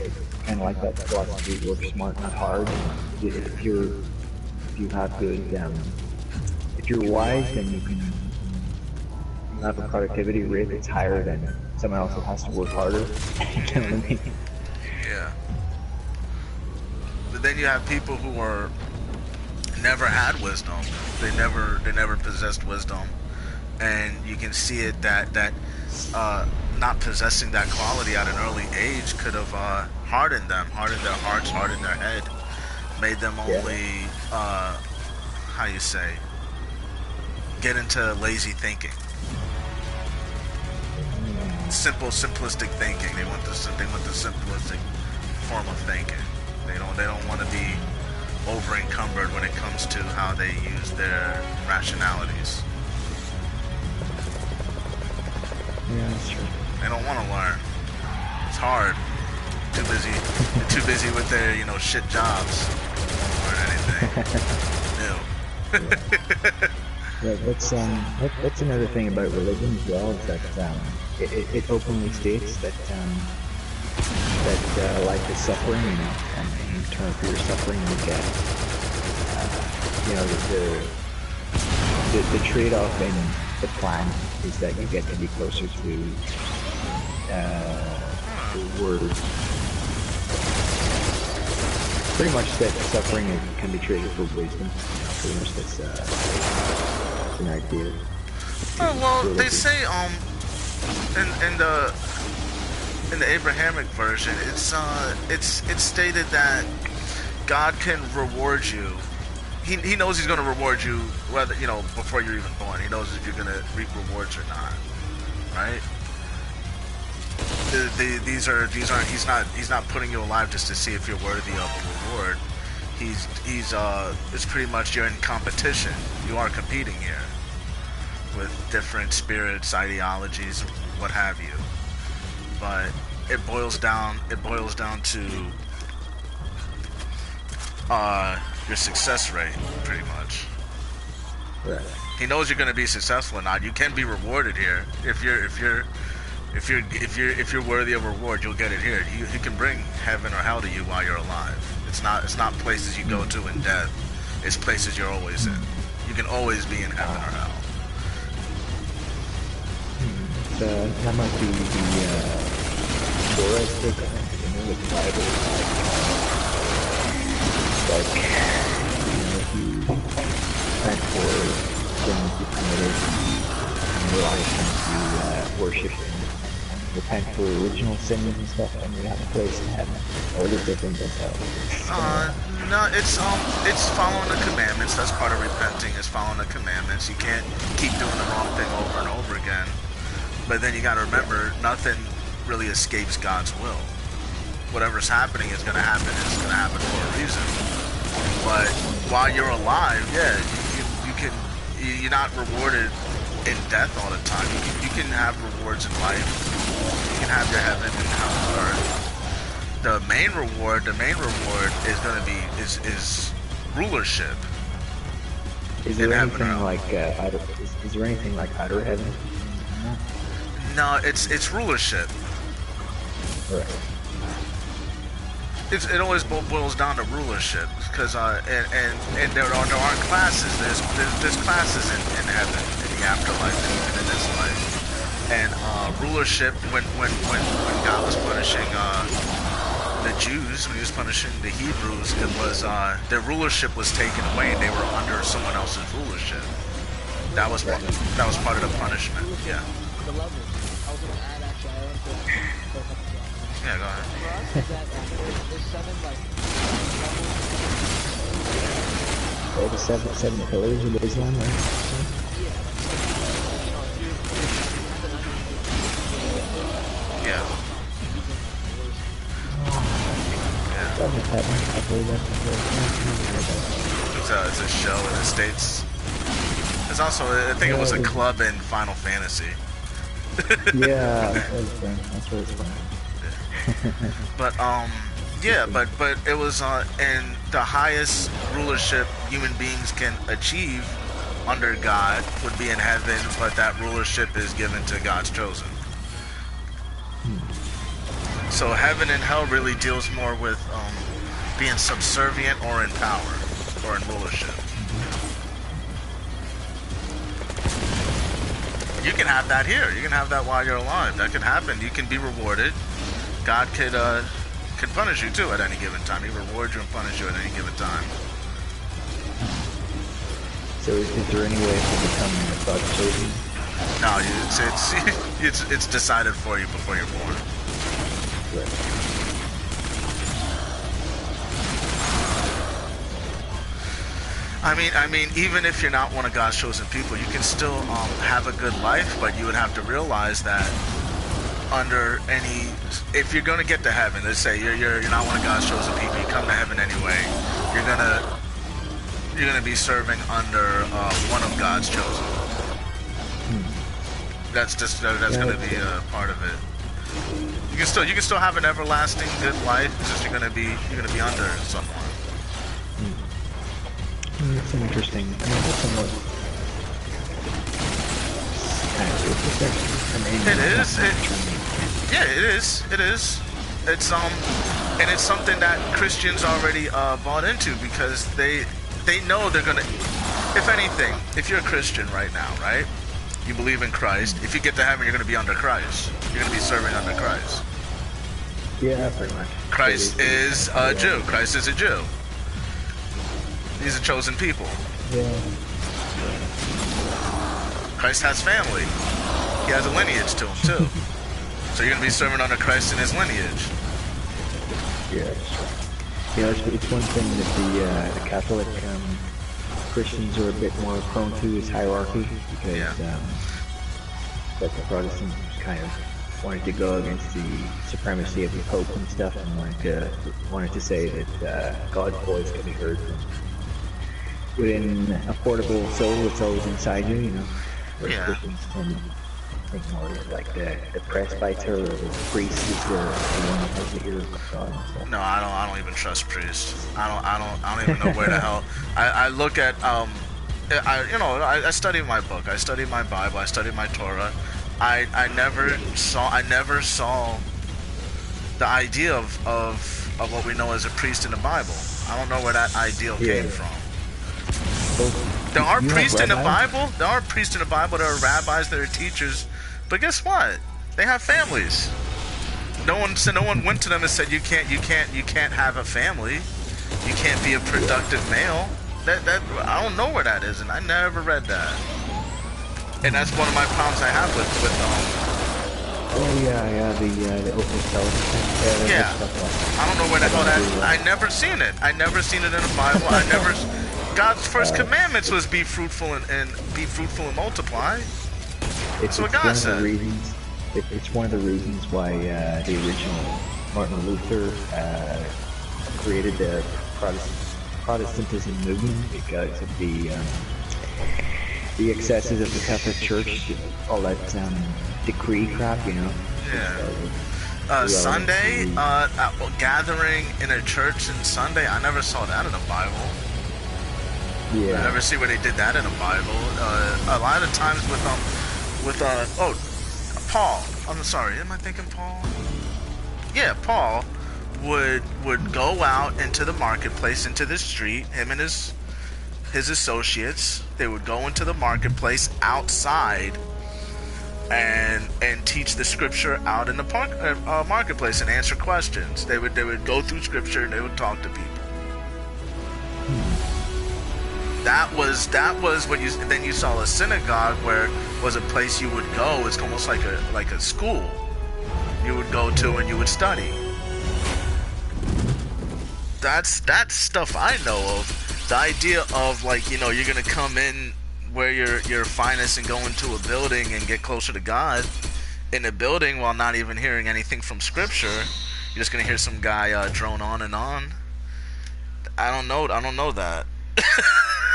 It's kind of like that philosophy: work smart, not hard. If you have good, if you're wise, then you can have a productivity rate that's higher than someone else that has to work harder. You know what I mean? Yeah. But then you have people who are never had wisdom. They never possessed wisdom, and you can see it that not possessing that quality at an early age could have hardened their hearts, hardened their head, made them only get into lazy thinking, simplistic thinking. They went to simplistic form of thinking. They don't want to be over encumbered when it comes to how they use their rationalities. Yeah, that's true. They don't want to learn. It's hard. Too busy. They're too busy with their, shit jobs. They don't learn anything new. Yeah, that's another thing about religion as well, is that it openly states that life is suffering, and in return for your suffering you get, the trade-off in the plan is that you get to be closer to the word. Pretty much that suffering can be traded for wisdom. Pretty much that's an idea. Oh, well, they say in the Abrahamic version, it's stated that God can reward you. He knows he's going to reward you whether before you're even born. He knows if you're going to reap rewards or not, right? He's not putting you alive just to see if you're worthy of a reward. It's pretty much you're in competition. You are competing here with different spirits, ideologies, what have you. But it boils down to your success rate, pretty much. Right. He knows you're going to be successful or not. You can be rewarded here if you're worthy of reward. You'll get it here. He can bring heaven or hell to you while you're alive. It's not places you go to in death. It's places you're always in. You can always be in heaven or hell. That might be the Torah's take on it. The Bible is like, if you repent for sins you committed, and realize once you worship and repent for original sins and stuff, and you have a place in heaven, or is it different than that? No, it's following the commandments. That's part of repenting, is following the commandments. You can't keep doing the wrong thing over and over again. But then you got to remember, nothing really escapes God's will. Whatever's happening is going to happen. It's going to happen for a reason. But while you're alive, yeah, you're not rewarded in death all the time. You can have rewards in life. You can have your heaven and hell on earth. The main reward is going to be is rulership. Is there anything like is there anything like outer heaven? No, it's rulership. Right. It always boils down to rulership, because and there are classes. There's classes in heaven, in the afterlife, and even in this life. And rulership, when God was punishing the Jews, when he was punishing the Hebrews, it was their rulership was taken away, and they were under someone else's rulership. That was part of the punishment. Yeah. The level. I was going to add, actually, I went to Yeah, go ahead. for us, is that there's 7, like, levels. Oh, the seven pillars of Islam, right? Yeah, if you have an Yeah. Seventh heaven, I believe that's It's a show in the States. It's also, I think it was a club in Final Fantasy. Yeah, that's what it's from. But yeah, but it was and the highest rulership human beings can achieve under God would be in heaven, but that rulership is given to God's chosen. So heaven and hell really deals more with being subservient or in power or in rulership. You can have that here. You can have that while you're alive. That can happen. You can be rewarded. God could punish you too at any given time. He rewards you and punish you at any given time. So is there any way to become God's chosen? No, it's decided for you before you're born. Right. I mean, even if you're not one of God's chosen people, you can still have a good life, but you would have to realize that under any. If you're gonna get to heaven, let's say you're not one of God's chosen people, you come to heaven anyway. You're gonna be serving under one of God's chosen. That's gonna be a part of it. You can still have an everlasting good life. It's just you're gonna be under someone. It's interesting. I mean, that's somewhat. It is. It is. It is. It's and it's something that Christians already bought into because they know they're gonna. If anything, if you're a Christian right now, right? You believe in Christ. If you get to heaven, you're gonna be under Christ. You're gonna be serving under Christ. Yeah, pretty much. Christ is a Jew. Christ is a Jew. He's a chosen people. Yeah. Christ has family. He has a lineage to him too. So you're gonna be serving under Christ in his lineage. Yes. You know, it's one thing that the Catholic Christians are a bit more prone to is hierarchy because but the Protestants kind of wanted to go against the supremacy of the Pope and stuff, and wanted to say that God's voice can be heard within a portable soul that's always inside you. You know, whereas Christians tend to think more like the presbyter or the priest is the one that has the ear of God and stuff. No, I don't even trust priests. I don't even know where the hell. I look at I study my book. I study my Bible. I study my Torah. I never saw the idea of what we know as a priest in the Bible. I don't know where that ideal came from. There are priests in the Bible. There are priests in the Bible. There are rabbis. There are teachers. But guess what? They have families. No one went to them and said you can't have a family. You can't be a productive male. That I don't know where that is, and I never read that. And that's one of my problems I have with Oh yeah, the open television. Yeah. I don't know where the hell that is. I never seen it. I never seen it in the Bible. God's first commandments was be fruitful and multiply. That's what God said. It's one of the reasons why the original Martin Luther created the Protestantism movement, because of the excesses of the Catholic Church, all that decree crap, you know. Yeah. Sunday, gathering in a church on Sunday. I never saw that in the Bible. Yeah. I never see where they did that in the Bible. A lot of times with Paul. I'm sorry, am I thinking Paul? Yeah, Paul would go out into the marketplace, into the street. Him and his associates, they would go into the marketplace outside and teach the scripture out in the marketplace and answer questions. They would go through scripture and they would talk to people. That was what then you saw a synagogue, where was a place you would go. It's almost like a school you would go to and you would study. That's stuff I know of. The idea of, like, you know, you're gonna come in where your finest and go into a building and get closer to God in a building while not even hearing anything from scripture. You're just gonna hear some guy drone on and on. I don't know that.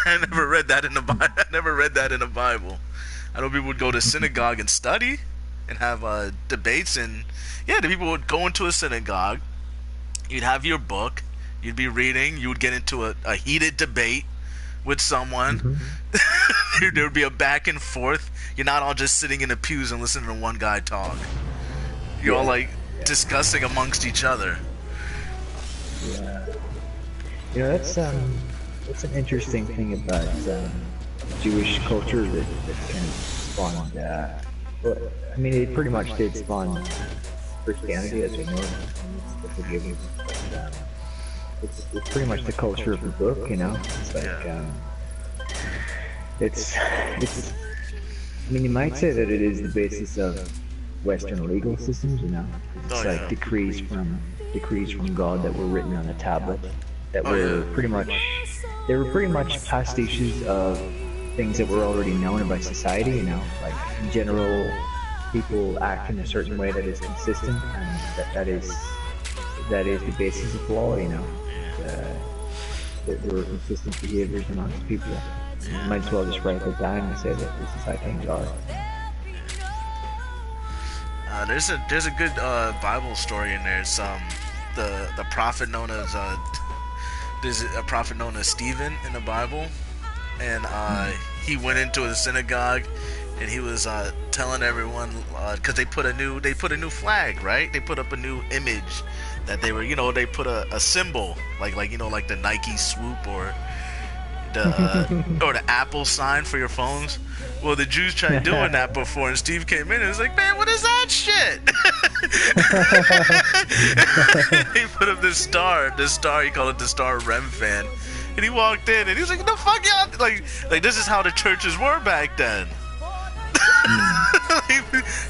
I never read that in the Bible. I know people would go to synagogue and study and have debates, and the people would go into a synagogue. You'd have your book. You'd be reading. You would get into a heated debate with someone. Mm-hmm. There would be a back and forth. You're not all just sitting in the pews and listening to one guy talk. You're all discussing amongst each other. Yeah. You know, that's an interesting thing about Jewish culture that kind of spawned. Well, I mean, it pretty much did spawn Christianity as we know it. It's the forgiveness. It's pretty much the culture of the book, you know. It's like it's. I mean, you might say that it is the basis of Western legal systems, you know. It's decrees from God that were written on a tablet that were pretty much pastiches of things that were already known about society, you know, like in general people act in a certain way that is consistent, and that is the basis of law. You know, that there are consistent behaviors amongst people. You might as well just write it down and say that this is how things are. There's a good Bible story in there. It's the prophet known as there's a prophet known as Stephen in the Bible, and he went into a synagogue and he was telling everyone because they put a new flag, right? They put up a new image that they were, they put a symbol like the Nike swoop or the Apple sign for your phones. Well, the Jews tried doing that before, and Steve came in and was like, "Man, what is that shit?" He put up this star. He called it the Star Rem fan, and he walked in and he was like, "The fuck y'all like this is how the churches were back then."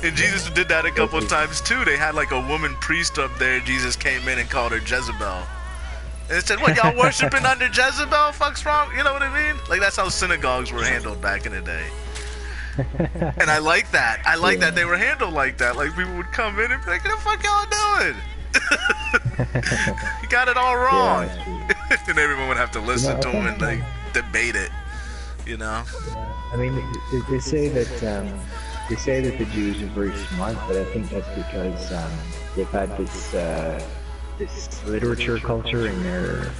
And Jesus did that a couple of times too. They had like a woman priest up there. Jesus came in and called her Jezebel. And it said, "What, y'all worshiping under Jezebel? Fuck's wrong?" You know what I mean? Like, that's how synagogues were handled back in the day. And I like that. That they were handled like that. Like, people would come in and be like, "What the fuck y'all doing? You got it all wrong." Yeah, and everyone would have to listen to him and like debate it. You know? I mean, they say that the Jews are very smart, but I think that's because they've had this literature culture in their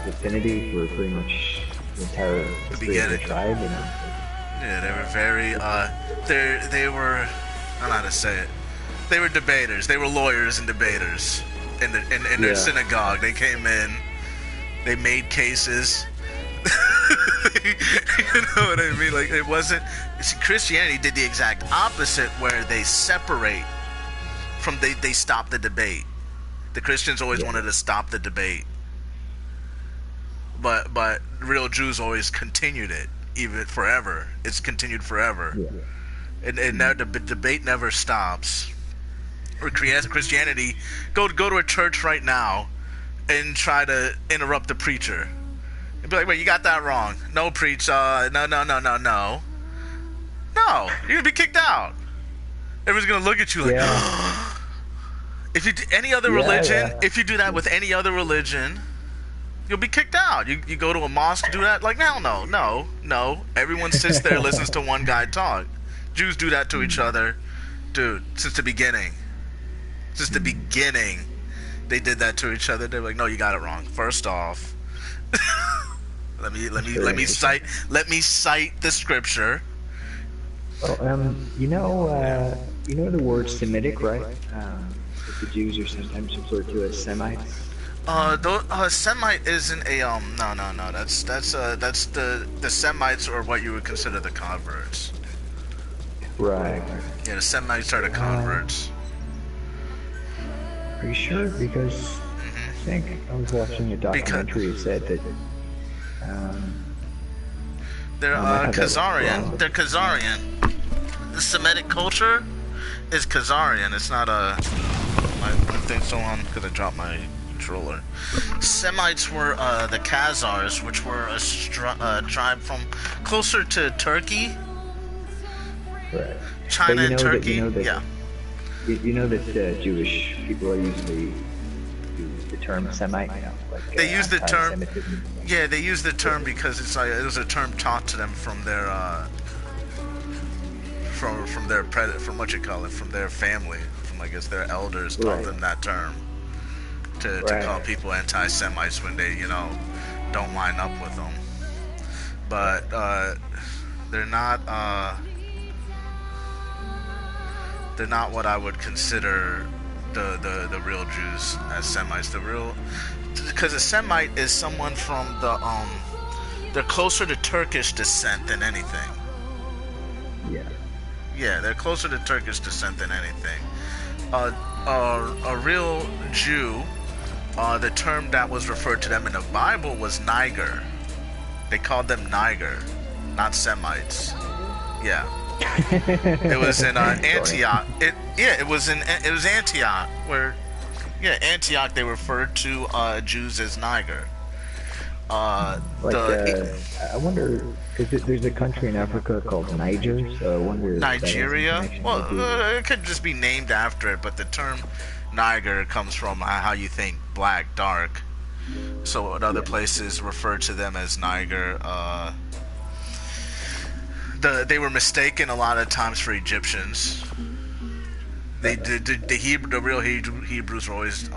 vicinity for pretty much the entire history of the tribe. You know? Yeah, they were very they were, I don't know how to say it. They were debaters. They were lawyers and debaters in their synagogue. They came in, they made cases. You know what I mean? Like, it wasn't. Christianity did the exact opposite, where they separate from they stop the debate. The Christians always wanted to stop the debate, but real Jews always continued it, even forever. It's continued forever, and now the debate never stops. Or Christianity, go to a church right now and try to interrupt the preacher. And be like, "Wait, you got that wrong. No, preach. No. No, you're gonna be kicked out. Everyone's gonna look at you like." If you do any other religion, if you do that with any other religion, you'll be kicked out. You go to a mosque, do that, like, hell no. Everyone sits there, listens to one guy talk. Jews do that to each other, dude. Since the beginning, they did that to each other. They're like, "No, you got it wrong. First off, let me cite the scripture." Well, you know the word Semitic, right? The Jews are sometimes referred to as Semites. Semite isn't a no. That's the Semites are what you would consider the converts. Right. Yeah, the Semites are the converts. Are you sure? Because I think I was watching a documentary. It said that they're Khazarian. They're Khazarian. The Semitic culture is Khazarian. It's not my thing's so on because I dropped my controller. Semites were the Khazars, which were a tribe from closer to Turkey. Right. China and Turkey. You know that Jewish people are usually use the term Semite. You know, like, they use the term. Yeah, they use the term because it's like it was a term taught to them from their from what you call it, from their family, from I guess their elders taught them that term to call people anti-Semites when they don't line up with them. But they're not what I would consider the real Jews as Semites. Because a Semite is someone from they're closer to Turkish descent than anything. Yeah, they're closer to Turkish descent than anything. A real Jew, the term that was referred to them in the Bible was Niger. They called them Niger, not Semites. Yeah. It was in Antioch. It was Antioch where, Antioch. They referred to Jews as Niger. Like, the I wonder, because there's a country in Africa called Niger, so I wonder if that has some Nigeria. connection Well, to do. it could just be named after it, but the term Niger comes from how you think black, dark. So in other places refer to them as Niger. They were mistaken a lot of times for Egyptians. The real Hebrews were always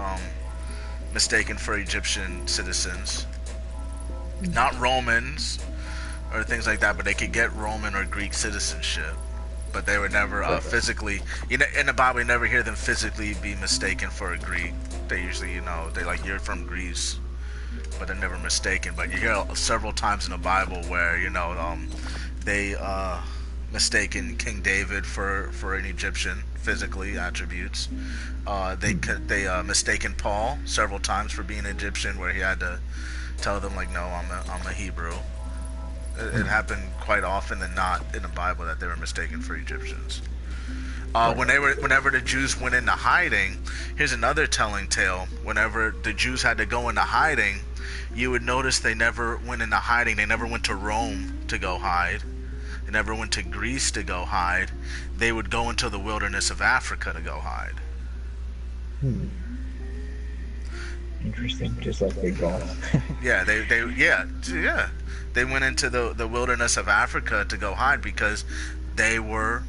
mistaken for Egyptian citizens, not Romans or things like that. But they could get Roman or Greek citizenship, but they were never physically. You know, in the Bible, you never hear them physically be mistaken for a Greek. They usually, they like, you're from Greece, but they're never mistaken. But you hear several times in the Bible where they mistaken King David for an Egyptian physically attributes. They mistaken Paul several times for being Egyptian, where he had to tell them like, no, I'm a Hebrew. It happened quite often than not in the Bible that they were mistaken for Egyptians. Whenever the Jews went into hiding, here's another telling tale. Whenever the Jews had to go into hiding, you would notice they never went into hiding. They never went to Rome to go hide. They never went to Greece to go hide. They would go into the wilderness of Africa to go hide. Interesting, just like Big Boss. Yeah, they went into the wilderness of Africa to go hide because they were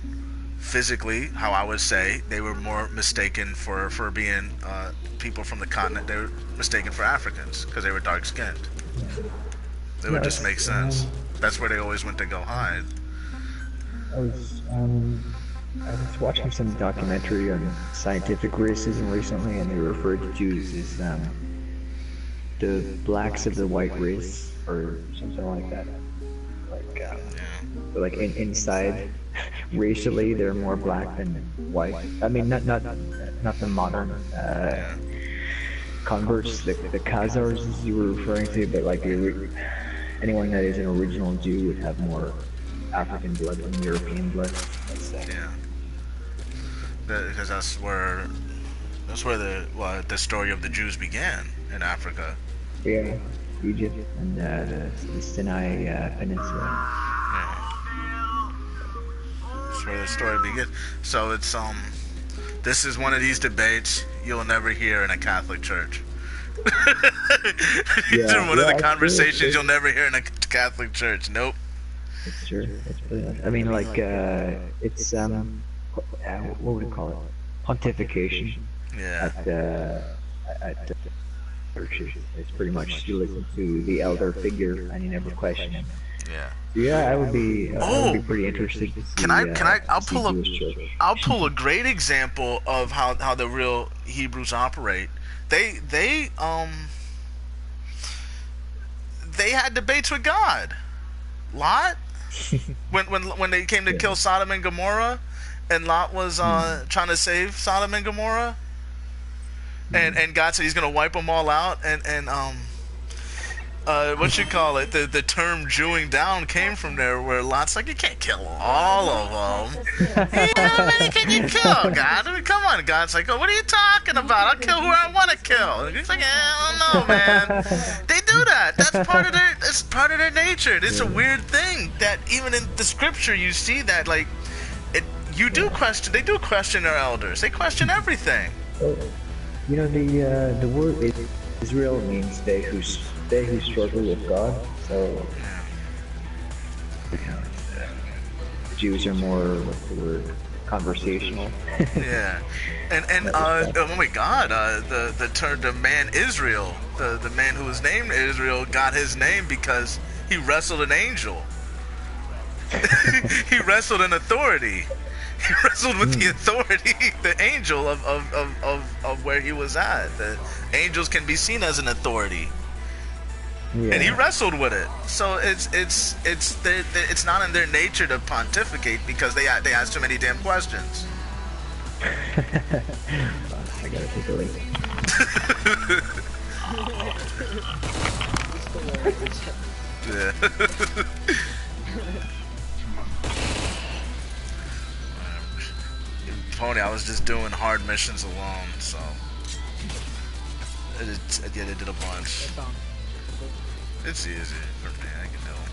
physically, how I would say, they were more mistaken for being people from the continent. They were mistaken for Africans because they were dark skinned. It would just make sense. That's where they always went to go hide. I was watching some documentary on scientific racism recently, and they referred to Jews as the blacks of the white race, or something like that. Like inside, racially, they're more black than white. I mean, not the modern converts, the Khazars as you were referring to, but like anyone that is an original Jew would have more African blood than European blood. Yeah, because that's where the story of the Jews began, in Africa. Yeah, Egypt and the Sinai Peninsula. Yeah. That's where the story begins. So it's this is one of these debates you'll never hear in a Catholic church. These are one of the conversations you'll never hear in a Catholic church. Nope. It's true. It's brilliant. I mean, like, it's what would you call it? Pontification. Yeah. At churches. It's pretty much you listen to the elder figure and you never question him. Yeah. Yeah, I would be pretty interested to see. I'll pull a great example of how the real Hebrews operate. They had debates with God. Lot, when they came to kill Sodom and Gomorrah, and Lot was trying to save Sodom and Gomorrah, and God said He's gonna wipe them all out, and what you call it? The term "Jewing down" came from there, where Lot's like, you can't kill all of them. How many can you kill, God? I mean, come on, God's like, oh, what are you talking about? I'll kill who I want to kill. And he's like, I don't know, man. They do that. That's part of their nature. It's a weird thing that even in the scripture you see that like they do question their elders. They question everything. You know, the word Israel means they who struggle with God. So Jews are more, what's the word, conversational. Yeah, and oh my God, the man Israel, the man who was named Israel, got his name because he wrestled an angel. He wrestled an authority. He wrestled with the authority, the angel of where he was at. The angels can be seen as an authority. Yeah. And he wrestled with it, so it's not in their nature to pontificate because they ask too many damn questions. I gotta take a leak. Yeah. Pony, I was just doing hard missions alone, so I did a bunch. It's easy for me. I can do them.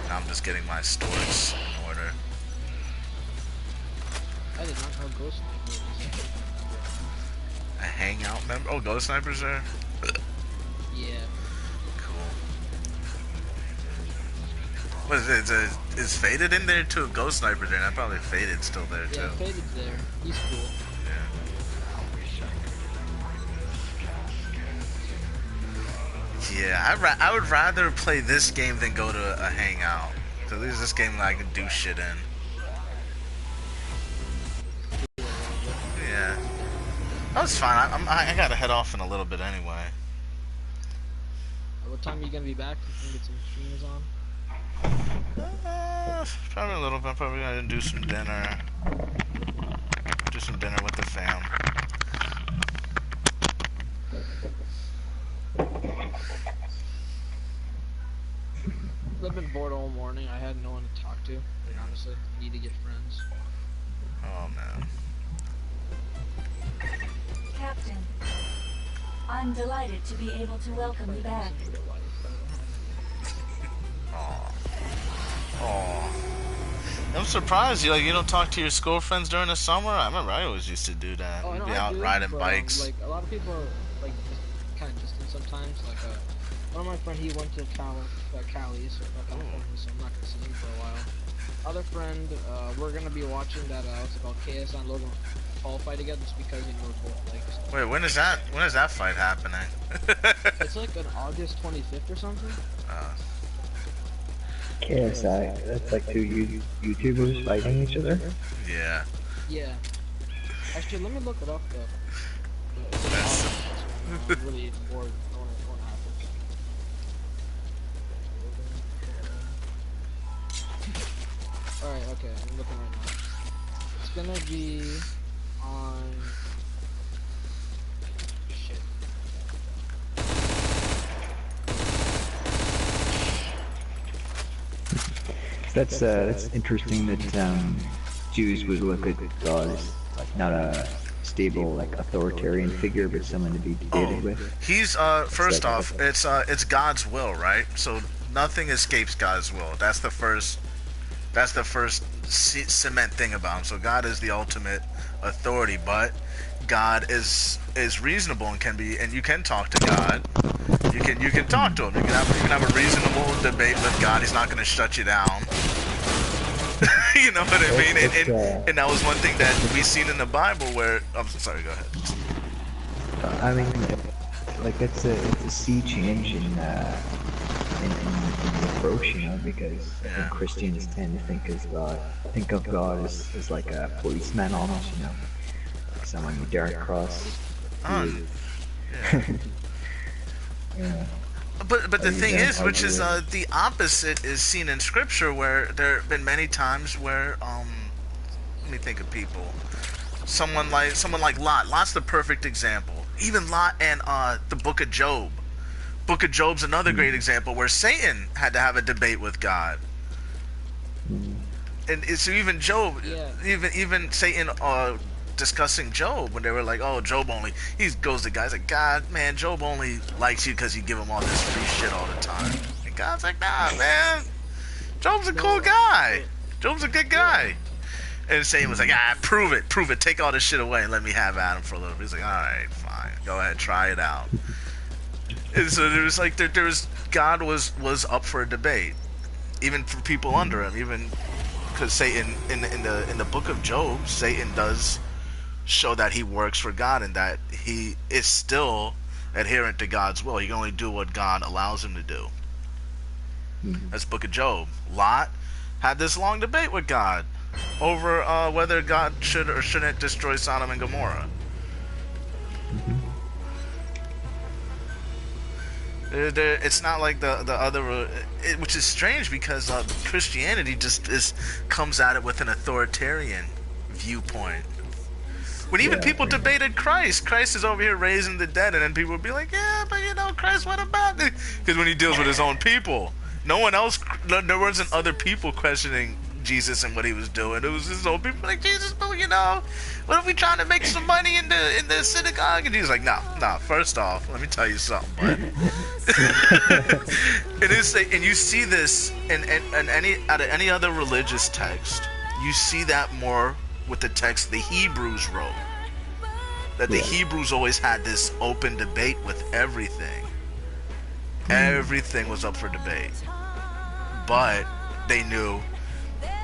Now I'm just getting my stores in order. I did not know Ghost Sniper was A hangout member? Oh, Ghost Sniper's there? Yeah. Cool. What is it? Is Faded in there too? Ghost Sniper there. And I probably Faded's still there too. Yeah, Faded's there. He's cool. Yeah, I would rather play this game than go to a hangout. So this is this game that I can do shit in. Yeah. That was fine. I gotta head off in a little bit anyway. What time are you gonna be back? You can get some streamers on? Probably a little bit. Probably gonna do some dinner. Do some dinner with the fam. I've been bored all morning. I had no one to talk to. And honestly, I need to get friends. Oh man. Captain, I'm delighted to be able to welcome you back. Oh. I'm surprised you don't talk to your school friends during the summer. I remember I always used to do that. Oh, We'd no, be I out do, riding but, bikes. Like a lot of people are like just kind of distant sometimes. Like one of my friend, he went to Cali, so so I'm not gonna see him for a while. Other friend, we're gonna be watching that what's it called, KSI and Logan Paul fight again, just because we're both like. Wait, when is that? When is that fight happening? It's like on August 25th or something. KSI, that's like two YouTubers fighting each other. Yeah. Yeah. Actually, let me look it up though. That's- I'm really bored. What happens. Alright, okay, I'm looking right now. It's gonna be on. Shit. That's interesting that Jews would look at God as like not a stable like authoritarian figure, but someone to be debated with. He's first off, it's God's will, right? So nothing escapes God's will. That's the first cement thing about him. So God is the ultimate authority, but God is reasonable and you can talk to God. You can talk to him. You can have a reasonable debate with God. He's not going to shut you down. You know what I mean? And that was one thing that we seen in the Bible where I'm sorry, go ahead. I mean, like it's a sea change in the approach, you know, because I think Christians tend to think of God as like a policeman almost, you know, like someone you dare cross. Yeah. But the thing is, which is the opposite is seen in Scripture, where there have been many times where let me think of people. Someone like Lot. Lot's the perfect example. Even Lot and the Book of Job. Book of Job's another great example where Satan had to have a debate with God. And so even Job, even Satan discussing Job when they were like, oh, Job only, he goes to guys like, God, man, Job only likes you because you give him all this free shit all the time. And God's like, nah, man, Job's a cool guy. Job's a good guy. And Satan was like, prove it, take all this shit away and let me have Adam for a little bit. He's like, all right, fine, go ahead, try it out. And so there was like, there was, God was up for a debate, even for people under him, even because Satan in the book of Job, Satan does show that he works for God and that he is still adherent to God's will. He can only do what God allows him to do. That's Book of Job. Lot had this long debate with God over whether God should or shouldn't destroy Sodom and Gomorrah. It's not like the other, which is strange because Christianity just comes at it with an authoritarian viewpoint. When even people debated Christ is over here raising the dead, and then people would be like, yeah, but you know, Christ, what about it? Because when he deals with his own people, no one else, there wasn't other people questioning Jesus and what he was doing. It was his own people like, Jesus, but you know, What are we trying to make some money in the synagogue? And he's like, no. First off, let me tell you something, bud. And you see this in any other religious text. You see that more with the text the Hebrews wrote. That the Hebrews always had this open debate with everything. Everything was up for debate. But they knew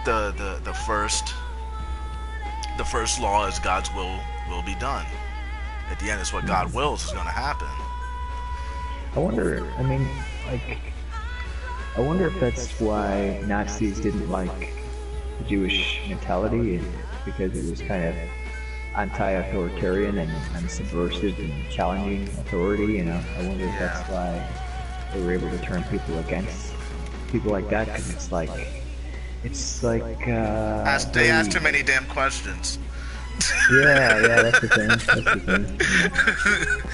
the first law is God's will be done. At the end, it's what God wills is going to happen. I wonder if that's why Nazis didn't like the Jewish mentality, because it was kind of anti-authoritarian and subversive and challenging authority, you know. I wonder if that's why they were able to turn people against people like that, because it's like they ask too many damn questions. yeah, that's the thing.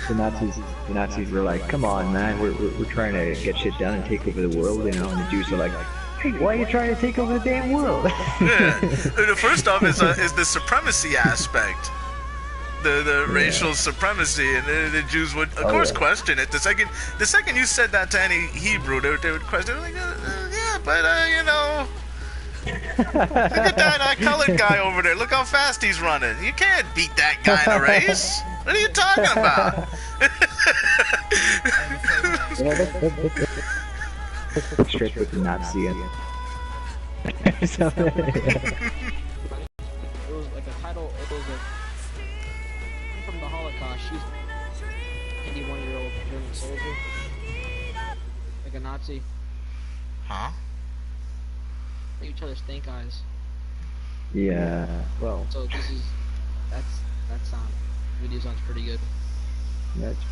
The Nazis were like, come on, man, we're trying to get shit done and take over the world, you know, and the Jews are like, hey, why are you trying to take over the damn world? Yeah. The first off is the supremacy aspect. The racial supremacy, and the Jews would, of course, question it. The second you said that to any Hebrew, they would question it, like, yeah, but, you know, look at that colored guy over there. Look how fast he's running. You can't beat that guy in a race. What are you talking about? That's straight with the Nazi. It was like a title. It was from the Holocaust. She's an 81-year-old German soldier, like a Nazi. Huh? Each other stink eyes. Yeah. Well. So that video sounds pretty good. That's